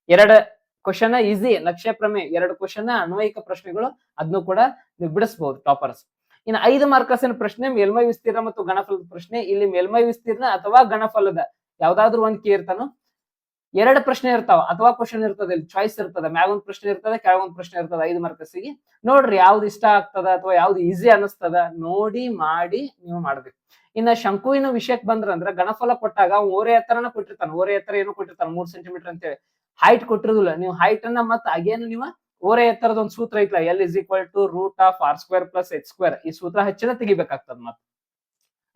2 ಕ್ವಶನ್ ಈಸಿ ನಕ್ಷೆ ಪ್ರಮೇಯ, 2 ಕ್ವಶನ್ ಅನ್ವಯಿಕ ಪ್ರಶ್ನೆಗಳು. ಅದನ್ನು ಕೂಡ ನೀವು ಬಿಡಿಸಬಹುದು ಟಾಪರ್ಸ್. ಇನ್ನು 5 ಮಾರ್ಕಸಿನ ಪ್ರಶ್ನೆ ಮೇಲ್ಮೈ ವಿಸ್ತೀರ್ಣ ಮತ್ತು ಘನಫಲದ ಪ್ರಶ್ನೆ. ಇಲ್ಲಿ ಮೇಲ್ಮೈ ವಿಸ್ತೀರ್ಣ ಅಥವಾ ಘನಫಲದ ಯಾವ್ದಾದ್ರು ಒಂದ್ ಕೀ ಇರ್ತಾನು. ಎರಡು ಪ್ರಶ್ನೆ ಇರ್ತಾವ ಅಥವಾ ಕ್ವಶನ್ ಇರ್ತದೆ, ಇಲ್ಲಿ ಚಾಯ್ಸ್ ಇರ್ತದೆ, ಮ್ಯಾಗ ಒಂದ್ ಪ್ರಶ್ನೆ ಇರ್ತದೆ, ಕೆಳಗ ಒಂದ್ ಪ್ರಶ್ನೆ ಇರ್ತದೆ 5 ಮಾರ್ಕ್ಸಿಗೆ. ನೋಡ್ರಿ ಯಾವ್ದು ಇಷ್ಟ ಆಗ್ತದ ಅಥವಾ ಯಾವ್ದು ಈಸಿ ಅನಿಸ್ತದ ನೋಡಿ ಮಾಡಿ ನೀವು ಮಾಡ್ಬೇಕು. ಇನ್ನ ಶಂಕುವಿನ ವಿಷಯಕ್ಕೆ ಬಂದ್ರಂದ್ರ ಗಣಫಲ ಕೊಟ್ಟಾಗ ಓರೆ ಎತ್ತರನ ಕೊಟ್ಟಿರ್ತಾನ, ಓರೆ ಎತ್ತರ ಏನು ಕೊಟ್ಟಿರ್ತಾನ 3 ಸೆಂಟಿಮೀಟರ್ ಅಂತೇಳಿ, ಹೈಟ್ ಕೊಟ್ಟಿರುದಿಲ್ಲ. ನೀವು ಹೈಟ್ ಅನ್ನ ಮತ್ತೆ ಅಗೇನ್ ನೀವು ಓರೆ ಎತ್ತರದ ಒಂದು ಸೂತ್ರ ಐತ್ಲ, L √r² + h², ಈ ಸೂತ್ರ ಹಚ್ಚಿದ ತೆಗಿಬೇಕಾಗ್ತದ. ಮತ್ತೆ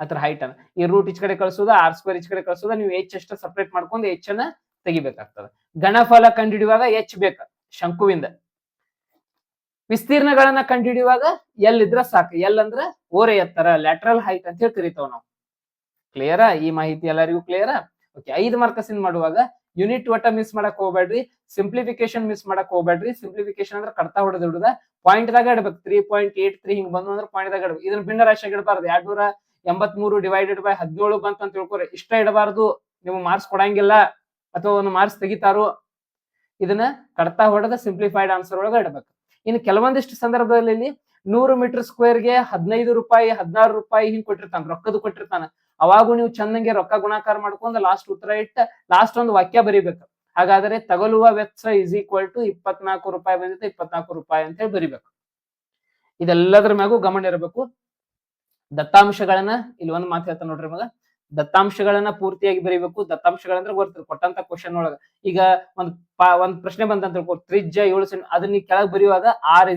ಅದ್ರ ಹೈಟ್ ಅನ್ನ ಈ ರೂಟ್ ಈಚ್ ಕಡೆ ಕಳ್ಸೋದ, r² ಈಚ್ ಕಡೆ ಕಳ್ಸೋದ, ನೀವು h ಅಷ್ಟ ಸಪರೇಟ್ ಮಾಡ್ಕೊಂಡು h ಅನ್ನ ತೆಗಿಬೇಕಾಗ್ತದೆ. ಘನಫಲ ಕಂಡುಹಿಡಿಯುವಾಗ h ಬೇಕ ಶಂಕುವಿಂದ. ವಿಸ್ತೀರ್ಣಗಳನ್ನ ಕಂಡುಹಿಡಿಯುವಾಗ ಎಲ್ ಇದ್ರ ಸಾಕು. ಎಲ್ ಅಂದ್ರ ಓರೆ ಎತ್ತರ, ಲ್ಯಾಟ್ರಲ್ ಹೈಟ್ ಅಂತ ಹೇಳಿ ಕರಿತಾವ ನಾವು. ಕ್ಲಿಯರಾ? ಈ ಮಾಹಿತಿ ಎಲ್ಲರಿಗೂ ಕ್ಲಿಯರಾ? ಓಕೆ, 5 ಮಾರ್ಕ್ಸ್ ಮಾಡುವಾಗ ಯೂನಿಟ್ ಒಟ್ಟ ಮಿಸ್ ಮಾಡಕ್ ಹೋಗ್ಬೇಡ್ರಿ, ಸಿಂಪ್ಲಿಫಿಕೇಶನ್ ಮಿಸ್ ಮಾಡಕ್ ಹೋಗ್ಬೇಡ್ರಿ. ಸಿಂಪ್ಲಿಫಿಕೇಶನ್ ಅಂದ್ರೆ ಕಡ್ತಾ ಹೊಡೆದಿಡುದ, ಪಾಯಿಂಟ್ ದಾಗ ಇಡ್ಬೇಕು. 3.83 ಹಿಂಗ್ ಬಂದು ಅಂದ್ರೆ ಪಾಯಿಂಟ್ ದಾಗ ಇಡ್ಬೇಕು. ಇದನ್ನ ಭಿನ್ನ ರಾಶಿಯಾಗಿ ಇಡಬಾರ್ದು. 283 ಡಿವೈಡೆಡ್ ಬೈ 17 ಬಂತ ಅಂತ ತಿಳ್ಕೊರಿ, ಇಷ್ಟ ಇಡಬಾರ್ದು. ನೀವು ಮಾರ್ಕ್ಸ್ ಕೊಡಂಗಿಲ್ಲ ಅಥವಾ ಒಂದು ಮಾರ್ಕ್ಸ್ ತೆಗಿತಾರು. ಇದನ್ನ ಕಡ್ತಾ ಹೊಡೆದ ಸಿಂಪ್ಲಿಫೈಡ್ ಆನ್ಸರ್ ಒಳಗ ಇಡಬೇಕು. ಇನ್ನು ಕೆಲವೊಂದಿಷ್ಟು ಸಂದರ್ಭದಲ್ಲಿ 100 ಮೀಟರ್ ಸ್ಕ್ವೇರ್ಗೆ 15 ರೂಪಾಯಿ 16 ರೂಪಾಯಿ ಹಿಂಗ್ ಕೊಟ್ಟಿರ್ತಾನ, ರೊಕ್ಕದ ಕೊಟ್ಟಿರ್ತಾನ. ಅವಾಗೂ ನೀವು ಚಂದಂಗೆ ರೊಕ್ಕ ಗುಣಾಕಾರ ಮಾಡ್ಕೊಂಡು ಲಾಸ್ಟ್ ಉತ್ತರ ಇಟ್ಟ ಲಾಸ್ಟ್ ಒಂದು ವಾಕ್ಯ ಬರಿಬೇಕು. ಹಾಗಾದ್ರೆ ತಗಲುವ ವೆಚ್ಚ = 24 ರೂಪಾಯಿ ಬಂದಿದೆ, 24 ರೂಪಾಯಿ ಅಂತ ಹೇಳಿ ಬರಿಬೇಕು. ಇದೆಲ್ಲದ್ರ ಮ್ಯಾಗೂ ಗಮನ ಇರಬೇಕು. ದತ್ತಾಂಶಗಳನ್ನ ಇಲ್ಲಿ ಒಂದು ಮಾತು ಹೇಳ್ತಾ ನೋಡ್ರಿ ಮಗ, ದತ್ತಾಂಶಗಳನ್ನ ಪೂರ್ತಿಯಾಗಿ ಬರೀಬೇಕು. ದತ್ತಾಂಶಗಳಂದ್ರೆ ಗೊತ್ತಿರ್ ಕೊಟ್ಟಂತ ಕ್ವಶನ್ ಒಳಗ ಈಗ ಒಂದ್ ಪ್ರಶ್ನೆ ಬಂತ ತಿಳ್ಕೊ, ತ್ರಿಜ್ಯ 7 ಸೆಂಟಿ, ಅದನ್ನ ಕೆಳಗೆ ಬರೆಯುವಾಗ r =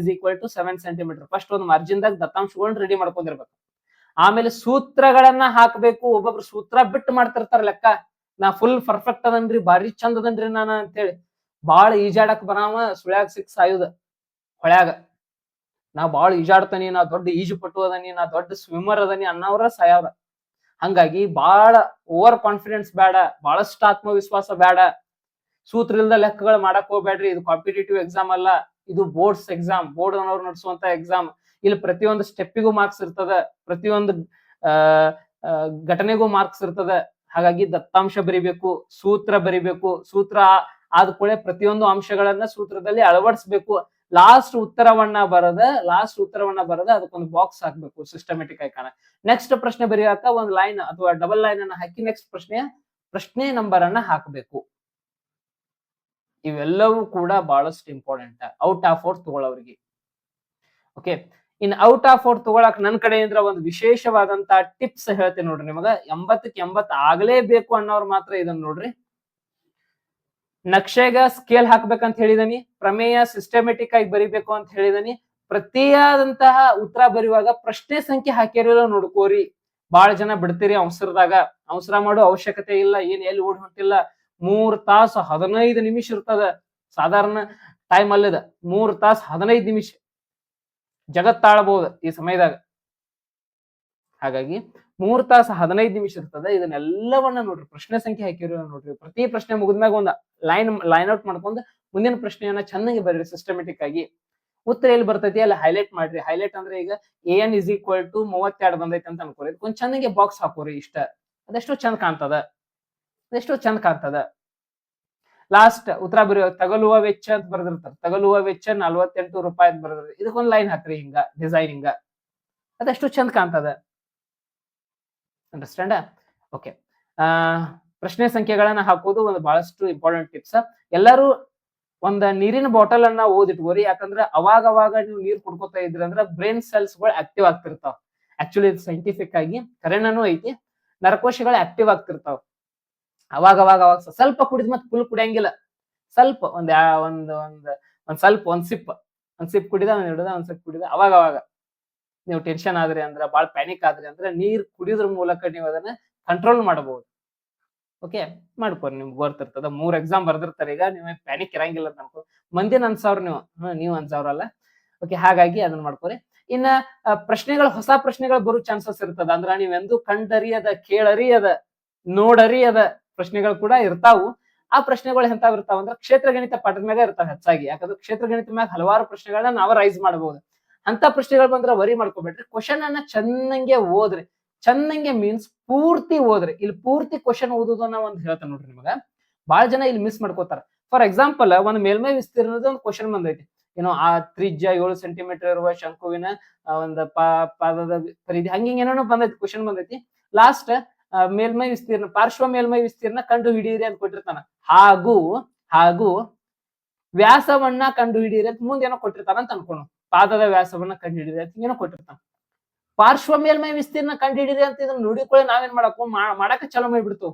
7 ಸೆಂಟಿಮೀಟರ್. ಫಸ್ಟ್ ಒಂದು ಮಾರ್ಜಿನ್ ದಾಗ ದತ್ತಾಂಶಗಳನ್ನ ರೆಡಿ ಮಾಡ್ಕೊಂಡಿರ್ಬೇಕು. ಆಮೇಲೆ ಸೂತ್ರಗಳನ್ನ ಹಾಕ್ಬೇಕು. ಒಬ್ಬೊಬ್ರು ಸೂತ್ರ ಬಿಟ್ಟು ಮಾಡ್ತಿರ್ತಾರ ಲೆಕ್ಕ. ನಾ ಫುಲ್ ಪರ್ಫೆಕ್ಟ್ ಅದನ್ರಿ, ಬಾರಿ ಚಂದ ಅದನ್ರಿ ನಾನ ಅಂತೇಳಿ ಬಾಳ ಈಜಾಡಕ್ ಬರಾವ, ಸುಳ್ಯಾಗ ಸಿಕ್ಸ್ ಆಯುಧ ಹೊಳ್ಯಾಗ. ನಾ ಬಾಳ ಈಜಾಡ್ತಾನಿ, ನಾ ದೊಡ್ಡ ಈಜು ಪಟು ಅದನಿ, ನಾ ದೊಡ್ಡ ಸ್ವಿಮ್ಮರ್ ಅದನಿ ಅನ್ನೋರ ಸಾಯವ್ರ. ಹಂಗಾಗಿ ಬಾಳ ಓವರ್ ಕಾನ್ಫಿಡೆನ್ಸ್ ಬೇಡ, ಬಹಳಷ್ಟು ಆತ್ಮವಿಶ್ವಾಸ ಬೇಡ. ಸೂತ್ರ ಇಲ್ದ ಲೆಕ್ಕಗಳು ಮಾಡಕ್ ಹೋಗ್ಬೇಡ್ರಿ. ಇದು ಕಾಂಪಿಟೇಟಿವ್ ಎಕ್ಸಾಮ್ ಅಲ್ಲ, ಇದು ಬೋರ್ಡ್ಸ್ ಎಕ್ಸಾಮ್, ಬೋರ್ಡ್ ಅನ್ನೋರು ನಡೆಸುವಂತ ಎಕ್ಸಾಮ್. ಇಲ್ಲಿ ಪ್ರತಿಯೊಂದು ಸ್ಟೆಪ್ಪಿಗೂ ಮಾರ್ಕ್ಸ್ ಇರ್ತದ, ಪ್ರತಿಯೊಂದು ಘಟನೆಗೂ ಮಾರ್ಕ್ಸ್ ಇರ್ತದ. ಹಾಗಾಗಿ ದತ್ತಾಂಶ ಬರಿಬೇಕು, ಸೂತ್ರ ಬರಿಬೇಕು. ಸೂತ್ರ ಆದ ಕೂಡಲೇ ಪ್ರತಿಯೊಂದು ಅಂಶಗಳನ್ನ ಸೂತ್ರದಲ್ಲಿ ಅಳವಡಿಸ್ಬೇಕು. ಲಾಸ್ಟ್ ಉತ್ತರವನ್ನ ಬರದ ಅದಕ್ಕೊಂದು ಬಾಕ್ಸ್ ಹಾಕ್ಬೇಕು ಸಿಸ್ಟಮೆಟಿಕ್ ಆಗಿ ಕಾಣ. ನೆಕ್ಸ್ಟ್ ಪ್ರಶ್ನೆ ಬರೆಯುವಾಗ ಒಂದು ಲೈನ್ ಅಥವಾ ಡಬಲ್ ಲೈನ್ ಅನ್ನ ಹಾಕಿ ನೆಕ್ಸ್ಟ್ ಪ್ರಶ್ನೆ ನಂಬರ್ ಅನ್ನ ಹಾಕಬೇಕು. ಇವೆಲ್ಲವೂ ಕೂಡ ಬಹಳಷ್ಟು ಇಂಪಾರ್ಟೆಂಟ್ ಔಟ್ ಆಫ್ 4 ತಗೊಳ್ಳೋರಿಗೆ. ಓಕೆ, ಇನ್ ಔಟ್ ಆಫ್ 4 ತಗೊಳಕ್ ನನ್ನ ಕಡೆಯಿಂದ ಒಂದು ವಿಶೇಷವಾದಂತ ಟಿಪ್ಸ್ ಹೇಳ್ತೇನೆ ನೋಡ್ರಿ ನಿಮಗ. 80ಕ್ಕೆ 80 ಆಗ್ಲೇಬೇಕು ಅನ್ನೋರು ಮಾತ್ರ ಇದನ್ನ ನೋಡ್ರಿ. ನಕ್ಷೆಗ ಸ್ಕೇಲ್ ಹಾಕ್ಬೇಕಂತ ಹೇಳಿದನಿ, ಪ್ರಮೇಯ ಸಿಸ್ಟಮೆಟಿಕ್ ಆಗಿ ಬರಿಬೇಕು ಅಂತ ಹೇಳಿದನಿ. ಪ್ರತಿಯಾದಂತಹ ಉತ್ತರ ಬರೆಯುವಾಗ ಪ್ರಶ್ನೆ ಸಂಖ್ಯೆ ಹಾಕಿರಲ್ಲ ನೋಡ್ಕೋರಿ. ಬಹಳ ಜನ ಬಿಡ್ತೀರಿ ಅವಸರದಾಗ. ಅವಸರ ಮಾಡೋ ಅವಶ್ಯಕತೆ ಇಲ್ಲ, ಏನ್ ಎಲ್ಲಿ ಓಡ್ ಹೊಂಟಿಲ್ಲ. 3 ತಾಸು 15 ನಿಮಿಷ ಇರ್ತದ ಸಾಧಾರಣ ಟೈಮ್ ಅಲ್ಲದ. 3 ತಾಸು 15 ನಿಮಿಷ ಜಗತ್ತಾಳಬಹುದು ಈ ಸಮಯದಾಗ. ಹಾಗಾಗಿ 3 ತಾಸು 15 ನಿಮಿಷ ಇರ್ತದ. ಇದನ್ನೆಲ್ಲವನ್ನ ನೋಡ್ರಿ, ಪ್ರಶ್ನೆ ಸಂಖ್ಯೆ ಹಾಕಿರೋ ನೋಡ್ರಿ. ಪ್ರತಿ ಪ್ರಶ್ನೆ ಮುಗಿದ್ಮ್ಯಾಗ ಒಂದು ಲೈನ್ ಔಟ್ ಮಾಡ್ಕೊಂಡು ಮುಂದಿನ ಪ್ರಶ್ನೆಯನ್ನ ಚೆನ್ನಾಗಿ ಬರ್ರಿ ಸಿಸ್ಟಮೆಟಿಕ್ ಆಗಿ. ಉತ್ತರ ಎಲ್ಲಿ ಬರ್ತೈತಿ ಅಲ್ಲಿ ಹೈಲೈಟ್ ಮಾಡ್ರಿ. ಹೈಲೈಟ್ ಅಂದ್ರೆ ಈಗ AN = 32 ಬಂದೈತಿ ಅಂತ ಅನ್ಕೋರಿ, ಒಂದ್ ಚೆನ್ನಾಗಿ ಬಾಕ್ಸ್ ಹಾಕೋರಿ. ಇಷ್ಟ ಅದೆಷ್ಟೋ ಚಂದ ಕಾಣ್ತದ. ಲಾಸ್ಟ್ ಉತ್ತರ ಬರೆಯೋ ತಗಲುವ ವೆಚ್ಚ ಅಂತ ಬರ್ದಿರ್ತಾರೆ. ತಗಲುವ ವೆಚ್ಚ 48 ರೂಪಾಯಿ ಅಂತ ಬರ್ದಿರ್ತಾರೆ. ಇದಕ್ಕೊಂದ್ ಲೈನ್ ಹಾಕ್ರಿ ಹಿಂಗ ಡಿಸೈನಿಂಗ, ಅದೆಷ್ಟು ಚಂದ ಕಾಣ್ತದ. ಅಂಡರ್ಸ್ಟ್ಯಾಂಡ್? ಓಕೆ, ಪ್ರಶ್ನೆ ಸಂಖ್ಯೆಗಳನ್ನ ಹಾಕೋದು ಒಂದು ಬಹಳಷ್ಟು ಇಂಪಾರ್ಟೆಂಟ್ ಟಿಪ್ಸ್. ಎಲ್ಲರೂ ಒಂದ್ ನೀರಿನ ಬಾಟಲ್ ಅನ್ನ ಓದಿಟ್ಕೋರಿ. ಯಾಕಂದ್ರೆ ಅವಾಗ ನೀವು ನೀರ್ ಕುಡ್ಕೋತಾ ಇದ್ರಿ ಅಂದ್ರೆ ಬ್ರೈನ್ ಸೆಲ್ಸ್ ಗಳು ಆಕ್ಟಿವ್ ಆಗ್ತಿರ್ತಾವ. ಆಕ್ಚುಲಿ ಇದು ಸೈಂಟಿಫಿಕ್ ಆಗಿ ಕರೆನೂ ಐತಿ. ನರಕೋಶಗಳು ಆಕ್ಟಿವ್ ಆಗ್ತಿರ್ತಾವ. ಅವಾಗ ಸ್ವಲ್ಪ ಕುಡಿದ್ ಮತ್ತೆ ಫುಲ್ ಕುಡಿಯಂಗಿಲ್ಲ. ಸ್ವಲ್ಪ ಒಂದ್ ಸಿಪ್ ಕುಡಿದ ಒಂದ್ ಸಿಪ್ ಕುಡಿದ ಅವಾಗ ನೀವು ಟೆನ್ಷನ್ ಆದ್ರಿ ಅಂದ್ರ, ಬಾಳ್ ಪ್ಯಾನಿಕ್ ಆದ್ರಿ ಅಂದ್ರೆ ನೀರ್ ಕುಡಿಯೋದ್ರ ಮೂಲಕ ನೀವು ಅದನ್ನ ಕಂಟ್ರೋಲ್ ಮಾಡಬಹುದು. ಓಕೆ, ಮಾಡ್ಕೋರಿ. ನಿಮ್ಗೆ ಗೊತ್ತಿರ್ತದ 3 ಎಕ್ಸಾಮ್ ಬರ್ದಿರ್ತಾರೆ. ಈಗ ನೀವು ಪ್ಯಾನಿಕ್ ಇರಂಗಿಲ್ಲ ಅಂತ ಅನ್ಕೋ. ಮಂದಿನ ಅನ್ಸವ್ರ ನೀವು ಅನ್ಸವ್ರಲ್ಲ. ಓಕೆ, ಹಾಗಾಗಿ ಅದನ್ನ ಮಾಡ್ಕೋರಿ. ಇನ್ನ ಹೊಸ ಪ್ರಶ್ನೆಗಳು ಬರೋ ಚಾನ್ಸಸ್ ಇರ್ತದ. ಅಂದ್ರ ನೀವೆಂದು ಕಂಡರಿಯದ, ಕೇಳರಿಯದ, ನೋಡರಿಯದ ಪ್ರಶ್ನೆಗಳು ಕೂಡ ಇರ್ತಾವು. ಆ ಪ್ರಶ್ನೆಗಳು ಎಂತಾವ್ ಇರ್ತಾವ ಅಂದ್ರೆ ಕ್ಷೇತ್ರ ಗಣಿತ ಪಾಠದ ಮ್ಯಾಗ ಇರ್ತಾವ ಹೆಚ್ಚಾಗಿ. ಯಾಕಂದ್ರೆ ಕ್ಷೇತ್ರ ಗಣಿತ ಮ್ಯಾಗ ಹಲವಾರು ಪ್ರಶ್ನೆಗಳನ್ನ ನಾವು ರೈಸ್ ಮಾಡಬಹುದು. ಅಂತ ಪ್ರಶ್ನೆಗಳು ಬಂದ್ರೆ ವರಿ ಮಾಡ್ಕೋಬೇಡ್ರಿ. ಕ್ವಶನ್ ಅನ್ನ ಚೆನ್ನಾಗಿ ಓದ್ರಿ. ಚೆನ್ನಾಗಿ ಮೀನ್ಸ್ ಪೂರ್ತಿ ಓದ್ರಿ. ಇಲ್ಲಿ ಪೂರ್ತಿ ಕ್ವಶನ್ ಓದೋದನ್ನ ಒಂದ್ ಹೇಳ್ತಾನೆ ನೋಡ್ರಿ ನಿಮಗ. ಬಹಳ ಜನ ಇಲ್ಲಿ ಮಿಸ್ ಮಾಡ್ಕೋತಾರ. ಫಾರ್ ಎಕ್ಸಾಂಪಲ್, ಒಂದ್ ಮೇಲ್ಮೈ ವಿಸ್ತೀರ್ಣದ ಒಂದು ಕ್ವಶನ್ ಬಂದೈತಿ. ಆ ತ್ರಿಜ್ಯ 7 ಸೆಂಟಿಮೀಟರ್ ಇರುವ ಶಂಕುವಿನ ಒಂದು ಪಾದದ ಪರಿಧಿ, ಹಂಗಿಂಗ್ ಏನೋ ಬಂದೈತಿ, ಕ್ವಶನ್ ಬಂದೈತಿ. ಲಾಸ್ಟ್ ಮೇಲ್ಮೈ ವಿಸ್ತೀರ್ಣ, ಪಾರ್ಶ್ವ ಮೇಲ್ಮೈ ವಿಸ್ತೀರ್ಣ ಕಂಡು ಹಿಡಿಯಿರಿ ಅಂತ ಕೊಟ್ಟಿರ್ತಾನ. ಹಾಗೂ ವ್ಯಾಸವನ್ನ ಕಂಡು ಹಿಡಿಯಿರಿ ಅಂತ ಮುಂದೇನೋ ಕೊಟ್ಟಿರ್ತಾನ ಅಂತ ಅನ್ಕೋಣ. ಪಾದದ ವ್ಯಾಸವನ್ನ ಕಂಡು ಹಿಡಿಯಿರಿ ಅಂತ ಏನೋ ಕೊಟ್ಟಿರ್ತಾನ. ಪಾರ್ಶ್ವ ಮೇಲ್ಮೈ ವಿಸ್ತೀರ್ಣ ಕಂಡು ಹಿಡಿಯಿರಿ ಅಂತ ಇದನ್ನ ನೋಡಿಕೊಳ್ಳಿ ನಾವೇನ್ ಮಾಡಕ ಚಾಲೂ ಮಾಡಿಬಿಡ್ತು.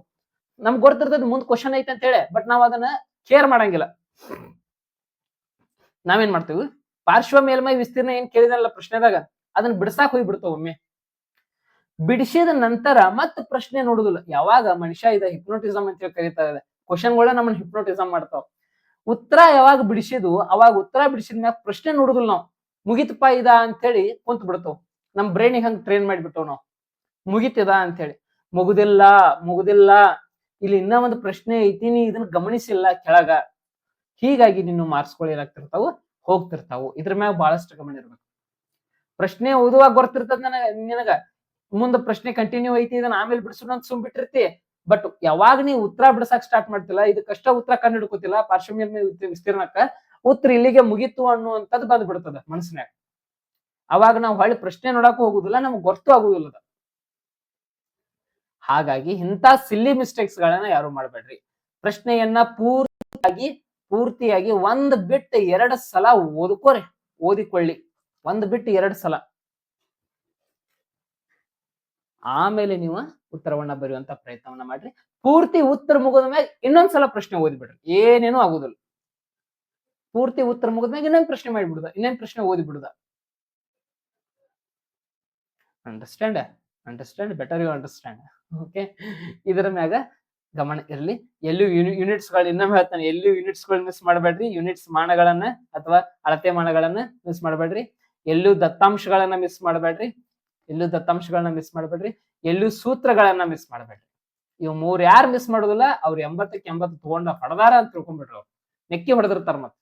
ನಮ್ಗೆ ಗೊತ್ತಿರ್ತದ ಮುಂದ್ ಕ್ವಶನ್ ಐತೆ ಅಂತ ಹೇಳಿ, ಬಟ್ ನಾವ್ ಅದನ್ನ ಕೇರ್ ಮಾಡಂಗಿಲ್ಲ. ನಾವೇನ್ ಮಾಡ್ತೇವಿ, ಪಾರ್ಶ್ವ ಮೇಲ್ಮೈ ವಿಸ್ತೀರ್ಣ ಏನ್ ಕೇಳಿದಲ್ಲ ಪ್ರಶ್ನೆದಾಗ ಅದನ್ನ ಬಿಡ್ಸಾಕ್ ಹೋಗ್ಬಿಡ್ತಾವ. ಒಮ್ಮೆ ಬಿಡಿಸಿದ ನಂತರ ಮತ್ತೆ ಪ್ರಶ್ನೆ ನೋಡುದಿಲ್ಲ. ಯಾವಾಗ ಮನುಷ್ಯ ಇದ ಹಿಪ್ನೋಟಿಸಮ್ ಅಂತ ಕರೀತಾ ಇದೆ, ಕ್ವಶನ್ಗಳ ನಮ್ಮನ್ನ ಹಿಪ್ನೋಟಿಸಮ್ ಮಾಡ್ತಾವ. ಉತ್ತರ ಯಾವಾಗ ಬಿಡಿಸಿದ್ವು ಅವಾಗ ಉತ್ತರ ಬಿಡಿಸಿದ ಮ್ಯಾಗ ಪ್ರಶ್ನೆ ನೋಡುದಿಲ್ಲ ನಾವು. ಮುಗಿತಪ್ಪ ಇದ ಅಂತ ಹೇಳಿ ಕುಂತ್ ಬಿಡ್ತಾವ್. ನಮ್ ಬ್ರೈನಿಗೆ ಹಂಗ ಟ್ರೈನ್ ಮಾಡಿಬಿಟ್ಟವ್ ನಾವು, ಮುಗಿತಿದ ಅಂತ ಹೇಳಿ. ಮುಗುದಿಲ್ಲ, ಇಲ್ಲಿ ಇನ್ನ ಒಂದು ಪ್ರಶ್ನೆ ಐತಿ, ನೀ ಇದನ್ನ ಗಮನಿಸಿಲ್ಲ ಕೆಳಗ. ಹೀಗಾಗಿ ನೀನು ಮಾರ್ಕ್ಸ್ಗಳು ಹೋಗ್ತಿರ್ತಾವು. ಇದ್ರ ಮ್ಯಾಗ ಬಹಳಷ್ಟು ಗಮನ ಇರ್ಬೇಕು. ಪ್ರಶ್ನೆ ಓದುವಾಗ ಗೊತ್ತಿರ್ತದ ನಿನಗ, ಮುಂದ ಪ್ರಶ್ನೆ ಕಂಟಿನ್ಯೂ ಐತಿ, ಇದನ್ನ ಆಮೇಲೆ ಬಿಡಿಸೋಣ ಅಂತ ಸುಮ್ ಬಿಟ್ಟಿರ್ತಿ. ಬಟ್ ಯಾವಾಗ ನೀವು ಉತ್ತರ ಬಿಡ್ಸಕ್ ಸ್ಟಾರ್ಟ್ ಮಾಡ್ತಿಲ್ಲ, ಇದಕ್ಕಷ್ಟ ಉತ್ತರ ಕಂಡು ಹಿಡ್ಕೋತಿಲ್ಲ, ಪಾರ್ಶ್ವ ಮೇಲ್ಮೈ ವಿಸ್ತೀರ್ಣಕ್ಕ ಉತ್ತರ ಇಲ್ಲಿಗೆ ಮುಗೀತು ಅನ್ನುವಂಥದ್ದು ಬಂದ್ ಬಿಡ್ತದ ಮನಸ್ಸಿನಾಗ. ಅವಾಗ ನಾವು ಹೊಳ್ಳಿ ಪ್ರಶ್ನೆ ನೋಡಕ್ಕೂ ಹೋಗುದಿಲ್ಲ, ನಮ್ಗೆ ಗೊತ್ತು ಆಗುದಿಲ್ಲ. ಹಾಗಾಗಿ ಇಂಥ ಸಿಲ್ಲಿ ಮಿಸ್ಟೇಕ್ಸ್ ಗಳನ್ನ ಯಾರು ಮಾಡಬೇಡ್ರಿ. ಪ್ರಶ್ನೆಯನ್ನ ಪೂರ್ತಿಯಾಗಿ ಒಂದ್ ಬಿಟ್ಟು 2 ಸಲ ಓದಿಕೊಳ್ಳಿ. ಒಂದ್ ಬಿಟ್ಟು 2 ಸಲ, ಆಮೇಲೆ ನೀವು ಉತ್ತರವನ್ನ ಬರೆಯುವಂತ ಪ್ರಯತ್ನವನ್ನ ಮಾಡ್ರಿ. ಪೂರ್ತಿ ಉತ್ತರ ಮುಗಿದ ಮ್ಯಾಗ ಇನ್ನೊಂದ್ಸಲ ಪ್ರಶ್ನೆ ಓದಿಬಿಡ್ರಿ, ಏನೇನು ಆಗುದಿಲ್ಲ. ಪೂರ್ತಿ ಉತ್ತರ ಮುಗಿದ ಮ್ಯಾಗ ಇನ್ನೊಂದ್ ಪ್ರಶ್ನೆ ಮಾಡಿಬಿಡುದ, ಇನ್ನೊಂದ್ ಪ್ರಶ್ನೆ ಓದಿಬಿಡುದ. Understand better you understand. Okay, ಇದರ ಮ್ಯಾಗ ಗಮನ ಇರ್ಲಿ. ಎಲ್ಲೂ ಯೂನಿಟ್ಸ್ ಗಳು ಇನ್ನೊಮ್ಮೆ ಹೇಳ್ತಾನೆ, ಎಲ್ಲೂ ಯೂನಿಟ್ಸ್ ಗಳು ಮಿಸ್ ಮಾಡಬೇಡ್ರಿ. ಯೂನಿಟ್ಸ್ ಮಾನಗಳನ್ನ ಅಥವಾ ಅಳತೆ ಮಾನಗಳನ್ನ ಮಿಸ್ ಮಾಡಬೇಡ್ರಿ. ಎಲ್ಲೂ ದತ್ತಾಂಶಗಳನ್ನ ಮಿಸ್ ಮಾಡಬೇಡ್ರಿ. ಎಲ್ಲೂ ಸೂತ್ರಗಳನ್ನ ಮಿಸ್ ಮಾಡಬೇಡ್ರಿ. ಇವ್ 3 ಯಾರು ಮಿಸ್ ಮಾಡೋದಿಲ್ಲ ಅವ್ರು 80ಕ್ಕೆ 80 ತಗೊಂಡ ಹೊಡೆದಾರ ಅಂತ ತಿಳ್ಕೊಂಡ್ಬಿಟ್ರು. ಅವ್ರು ನೆಕ್ಕಿ ಹೊಡೆದಿರ್ತಾರ. ಮತ್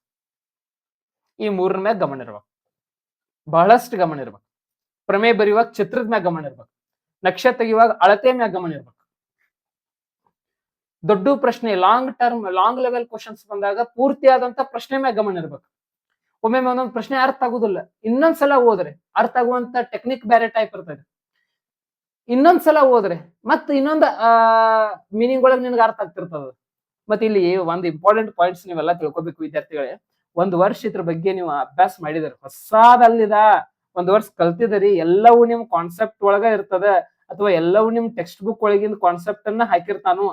ಈ 3ರ ಮ್ಯಾಗ ಗಮನ ಇರ್ಬೇಕು, ಬಹಳಷ್ಟು ಗಮನ ಇರ್ಬೇಕು. ಪ್ರಮೇಯ ಬರೆಯುವಾಗ ಚಿತ್ರದ ಮ್ಯಾಗ ಗಮನ ಇರ್ಬೇಕು. ನಕ್ಷೆ ತೆಗೆಯುವಾಗ ಅಳತೆ ಮ್ಯಾಗ ಗಮನ ಇರ್ಬೇಕು. ದೊಡ್ಡ ಪ್ರಶ್ನೆ, ಲಾಂಗ್ ಲೆವೆಲ್ ಕ್ವಶನ್ಸ್ ಬಂದಾಗ ಪೂರ್ತಿಯಾದಂತ ಪ್ರಶ್ನೆ ಮ್ಯಾಗ ಗಮನ ಇರ್ಬೇಕು. ಒಮ್ಮೆ ಒಂದೊಂದು ಪ್ರಶ್ನೆ ಅರ್ಥ ಆಗುದಿಲ್ಲ, ಇನ್ನೊಂದ್ಸಲ ಓದ್ರೆ ಅರ್ಥ ಆಗುವಂತ ಟೆಕ್ನಿಕ್ ಬೇರೆ ಟೈಪ್ ಇರ್ತದೆ. ಇನ್ನೊಂದ್ಸಲ ಓದ್ರೆ ಮತ್ ಇನ್ನೊಂದು ಮೀನಿಂಗ್ ಒಳಗೆ ನಿನ್ಗೆ ಅರ್ಥ ಆಗ್ತಿರ್ತದ. ಮತ್ತೆ ಇಲ್ಲಿ ಒಂದು ಇಂಪಾರ್ಟೆಂಟ್ ಪಾಯಿಂಟ್ಸ್ ನೀವೆಲ್ಲ ತಿಳ್ಕೊಬೇಕು ವಿದ್ಯಾರ್ಥಿಗಳೇ. 1 ವರ್ಷ ಇದ್ರ ಬಗ್ಗೆ ನೀವು ಅಭ್ಯಾಸ ಮಾಡಿದಾರೆ, ಹೊಸಾದಲ್ಲಿದ 1 ವರ್ಷ ಕಲ್ತಿದರಿ, ಎಲ್ಲವೂ ನಿಮ್ ಕಾನ್ಸೆಪ್ಟ್ ಒಳಗ ಇರ್ತದ, ಅಥವಾ ಎಲ್ಲವೂ ನಿಮ್ ಟೆಕ್ಸ್ಟ್ ಬುಕ್ ಒಳಗಿಂದ ಕಾನ್ಸೆಪ್ಟ್ ಅನ್ನ ಹಾಕಿರ್ತಾನು.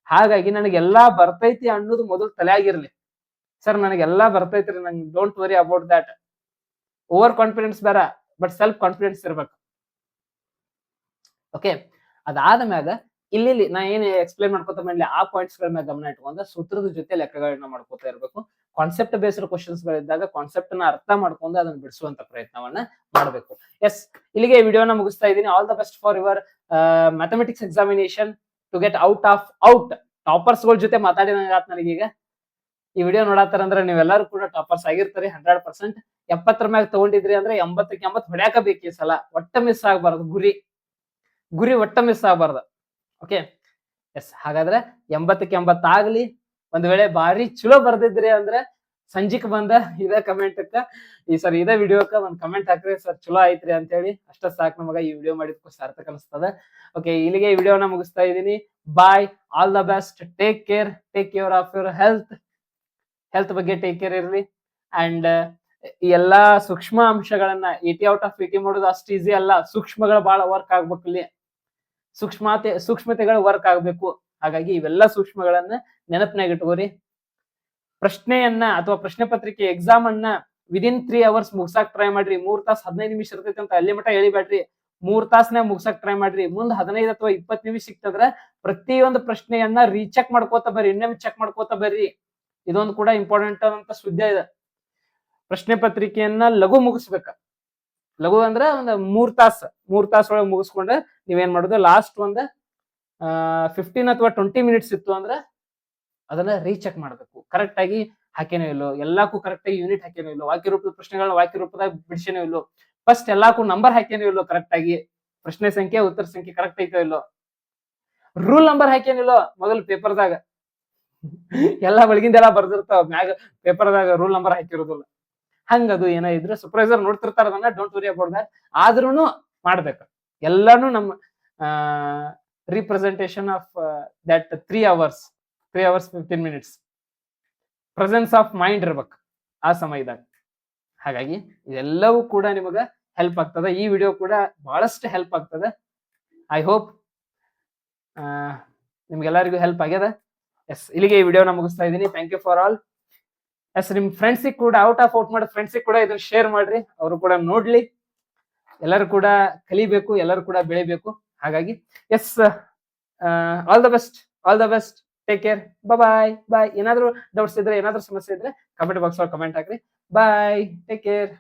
ಹಾಗಾಗಿ ನನಗೆಲ್ಲಾ ಬರ್ತೈತಿ ಅನ್ನೋದು ಮೊದಲು ತಲೆಯಾಗಿರ್ಲಿ. ಸರ್ ನನಗೆಲ್ಲಾ ಬರ್ತೈತ್ರಿ, ನಂಗೆ don't worry about that. Over confidence ಬೇಡ, ಬಟ್ ಸೆಲ್ಫ್ ಕಾನ್ಫಿಡೆನ್ಸ್ ಇರ್ಬೇಕು. ಓಕೆ, ಅದಾದ ಮ್ಯಾಗ ಇಲ್ಲಿ ನಾ ಏನ್ ಎಕ್ಸ್ಪ್ಲೈನ್ ಮಾಡ್ಕೊತ ಬಂದ್ಲಿ ಆ ಪಾಯಿಂಟ್ಸ್ ಗಳ ಮ್ಯಾಗ ಗಮನ ಇಟ್ಕೊಂಡ ಸೂತ್ರದ ಜೊತೆ ಲೆಕ್ಕಗಳನ್ನ ಮಾಡ್ಕೋತಾ ಇರ್ಬೇಕು. ಕಾನ್ಸೆಪ್ಟ್ ಬೇಸ್ಡ್ ಕ್ವಶನ್ಸ್ ಗಳಿದ್ದಾಗ ಕಾನ್ಸೆಪ್ಟ್ ನ ಅರ್ಥ ಮಾಡ್ಕೊಂಡು ಅದನ್ನ ಬಿಡಿಸುವಂತ ಪ್ರಯತ್ನವನ್ನ ಮಾಡಬೇಕು. ಎಸ್, ಇಲ್ಲಿಗೆ ವಿಡಿಯೋನ ಮುಗಿಸ್ತಾ ಇದ್ದೀನಿ. All the best for your mathematics examination to get out. Toppers ಗಳ ಜೊತೆ ಮಾತಾಡಿದಂಗ ನನಗೀಗ. ಈ ವಿಡಿಯೋ ನೋಡತ್ತಾರ ಅಂದ್ರೆ ನೀವೆಲ್ಲರೂ ಕೂಡ ಟಾಪರ್ಸ್ ಆಗಿರ್ತಾರೆ 100%. 70 ಮ್ಯಾಗ ತಗೊಂಡಿದ್ರಿ ಅಂದ್ರೆ 80ಕ್ಕೆ 80 ಹೊಡ್ಯಾಕ ಬೇಕು ಈ ಸಲ. ಒಟ್ಟ ಮಿಸ್ ಆಗ್ಬಾರ್ದು, ಗುರಿ ಒಟ್ಟ ಮಿಸ್ ಆಗ್ಬಾರ್ದು. ಓಕೆ, ಎಸ್, ಹಾಗಾದ್ರೆ 80ಕ್ಕೆ 80 ಆಗ್ಲಿ. ಒಂದ್ ವೇಳೆ ಬಾರಿ ಚಲೋ ಬರ್ದಿದ್ರಿ ಅಂದ್ರೆ ಸಂಜಿಕ್ ಬಂದ ಇದೇ ಕಮೆಂಟ್ಕ್ಕ ಇದೇ ವಿಡಿಯೋಕ್ಕ ಒಂದ್ ಕಮೆಂಟ್ ಹಾಕ್ರಿ, ಸರ್ ಚಲೋ ಐತ್ರಿ ಅಂತ ಹೇಳಿ. ಅಷ್ಟ ಸಾಕು ನಮಗ ಈ ವಿಡಿಯೋ ಮಾಡಿದ್ಕೂ ಸಾರ್ಥಕ ಅನಿಸ್ತದ. ಓಕೆ, ಇಲ್ಲಿಗೆ ಈ ವಿಡಿಯೋನ ಮುಗಿಸ್ತಾ ಇದ್ದೀನಿ. Bye, all the best, take care of your health ಬಗ್ಗೆ ಟೇಕ್ ಕೇರ್ ಇರ್ಲಿ. ಅಂಡ್ ಈ ಎಲ್ಲಾ ಸೂಕ್ಷ್ಮ ಅಂಶಗಳನ್ನ 80 ಔಟ್ ಆಫ್ 80 ಮಾಡೋದು ಅಷ್ಟು ಈಸಿ ಅಲ್ಲ. ಸೂಕ್ಷ್ಮಗಳು ಬಹಳ ವರ್ಕ್ ಆಗ್ಬೇಕು. ಇಲ್ಲಿ ಸೂಕ್ಷ್ಮತೆಗಳು ವರ್ಕ್ ಆಗ್ಬೇಕು. ಹಾಗಾಗಿ ಇವೆಲ್ಲ ಸೂಕ್ಷ್ಮಗಳನ್ನ ನೆನಪಿನಾಗ ಇಟ್ಕೋರಿ. ಪ್ರಶ್ನೆಯನ್ನ ಅಥವಾ ಪ್ರಶ್ನೆ ಪತ್ರಿಕೆ ಎಕ್ಸಾಮ್ ಅನ್ನ ವಿದಿನ್ 3 hours ಮುಗ್ಸಾಕ್ ಟ್ರೈ ಮಾಡ್ರಿ. 3 ತಾಸು 15 ನಿಮಿಷ ಇರ್ತೈತಿ ಅಂತ ಅಲ್ಲಿ ಮಟ ಹೇಳಿಬೇಡ್ರಿ. 3 ತಾಸ್ನಾಗ ಮುಗ್ಸಾಕ್ ಟ್ರೈ ಮಾಡ್ರಿ. ಮುಂದ್ 15 ಅಥವಾ 20 ನಿಮಿಷ ಸಿಕ್ತಂದ್ರ ಪ್ರತಿಯೊಂದು ಪ್ರಶ್ನೆಯನ್ನ ರೀಚೆಕ್ ಮಾಡ್ಕೋತ ಬರ್ರಿ, ಇನ್ನೊಮ್ಮೆ ಚೆಕ್ ಮಾಡ್ಕೋತ ಬರ್ರಿ. ಇದೊಂದು ಕೂಡ ಇಂಪಾರ್ಟೆಂಟ್ ಅಂತ ಸುದ್ದಿ ಇದೆ. ಪ್ರಶ್ನೆ ಪತ್ರಿಕೆಯನ್ನ ಲಘು ಮುಗಿಸ್ಬೇಕ. ಲಘು ಅಂದ್ರೆ ಒಂದು 3 ತಾಸು ಒಳಗೆ ಮುಗಿಸ್ಕೊಂಡ್ರೆ ನೀವೇನ್ ಮಾಡುದು, ಲಾಸ್ಟ್ ಒಂದು 15 ಅಥವಾ 20 ಮಿನಿಟ್ಸ್ ಇತ್ತು ಅಂದ್ರೆ ಅದನ್ನ ರೀಚೆಕ್ ಮಾಡ್ಬೇಕು. ಕರೆಕ್ಟ್ ಆಗಿ ಹಾಕೇನೋ ಇಲ್ಲೋ, ಎಲ್ಲಾಕು ಕರೆಕ್ಟ್ ಆಗಿ ಯೂನಿಟ್ ಹಾಕೇನೋ ಇಲ್ಲೋ, ವಾಕ್ಯ ರೂಪದ ಪ್ರಶ್ನೆಗಳನ್ನ ವಾಕ್ಯ ರೂಪದಾಗ ಬಿಡಿಸೇನೋ ಇಲ್ಲೋ, ಫಸ್ಟ್ ಎಲ್ಲಾಕು ನಂಬರ್ ಹಾಕೇನೋ ಇಲ್ಲೋ, ಕರೆಕ್ಟ್ ಆಗಿ ಪ್ರಶ್ನೆ ಸಂಖ್ಯೆ ಉತ್ತರ ಸಂಖ್ಯೆ ಕರೆಕ್ಟ್ ಐತೋ ಇಲ್ಲೋ, ರೂಲ್ ನಂಬರ್ ಹಾಕೇನಿಲ್ಲೋ ಮೊದಲು ಪೇಪರ್ದಾಗ. ಎಲ್ಲಾ ಬೆಳಗಿಂದೆಲ್ಲ ಬರ್ದಿರ್ತಾವ, ಮ್ಯಾಗ ಪೇಪರ್ದಾಗ ರೂಲ್ ನಂಬರ್ ಹಾಕಿರೋದಿಲ್ಲ. ಹಂಗದು ಏನೋ ಇದ್ರೆ ಸೂಪರ್ವೈಸರ್ ನೋಡ್ತಿರ್ತಾರ, ಅದನ್ನ ಡೋಂಟ್ ವರಿ ಅಬೌಟ್ ದಟ್. ಆದ್ರೂನು ಮಾಡ್ಬೇಕು. ಎಲ್ಲಾನು ನಮ್ಮ representation of that 3 hours 15 minutes presence of mind ಇರ್ಬೇಕು ಆ ಸಮಯದಾಗ. ಹಾಗಾಗಿ ಇದೆಲ್ಲವೂ ಕೂಡ ನಿಮಗ ಹೆಲ್ಪ್ ಆಗ್ತದೆ. ಈ ವಿಡಿಯೋ ಕೂಡ ಬಹಳಷ್ಟು ಹೆಲ್ಪ್ ಆಗ್ತದೆ. ಐ ಹೋಪ್ ನಿಮ್ಗೆಲ್ಲರಿಗೂ ಹೆಲ್ಪ್ ಆಗ್ಯದ. ಎಸ್, ಇಲ್ಲಿಗೆ ಈ ವಿಡಿಯೋನ ಮುಗಿಸ್ತಾ ಇದ್ದೀನಿ. Thank you for all. Yes, ನಿಮ್ ಫ್ರೆಂಡ್ಸಿಗೆ ಕೂಡ ಔಟ್ ಮಾಡೋ ಫ್ರೆಂಡ್ಸಿಗೆ ಕೂಡ ಇದನ್ನ ಶೇರ್ ಮಾಡ್ರಿ, ಅವರು ಕೂಡ ನೋಡ್ಲಿ. ಎಲ್ಲರೂ ಕೂಡ ಕಲಿಬೇಕು, ಎಲ್ಲರೂ ಕೂಡ ಬೆಳಿಬೇಕು. ಹಾಗಾಗಿ yes, all the best, take care, bye. ಏನಾದ್ರೂ ಡೌಟ್ಸ್ ಇದ್ರೆ, ಏನಾದ್ರೂ ಸಮಸ್ಯೆ ಇದ್ರೆ ಕಮೆಂಟ್ ಬಾಕ್ಸ್ ಒಳಗೆ ಕಮೆಂಟ್ ಹಾಕ್ರಿ. ಬಾಯ್, ಟೇಕ್ ಕೇರ್.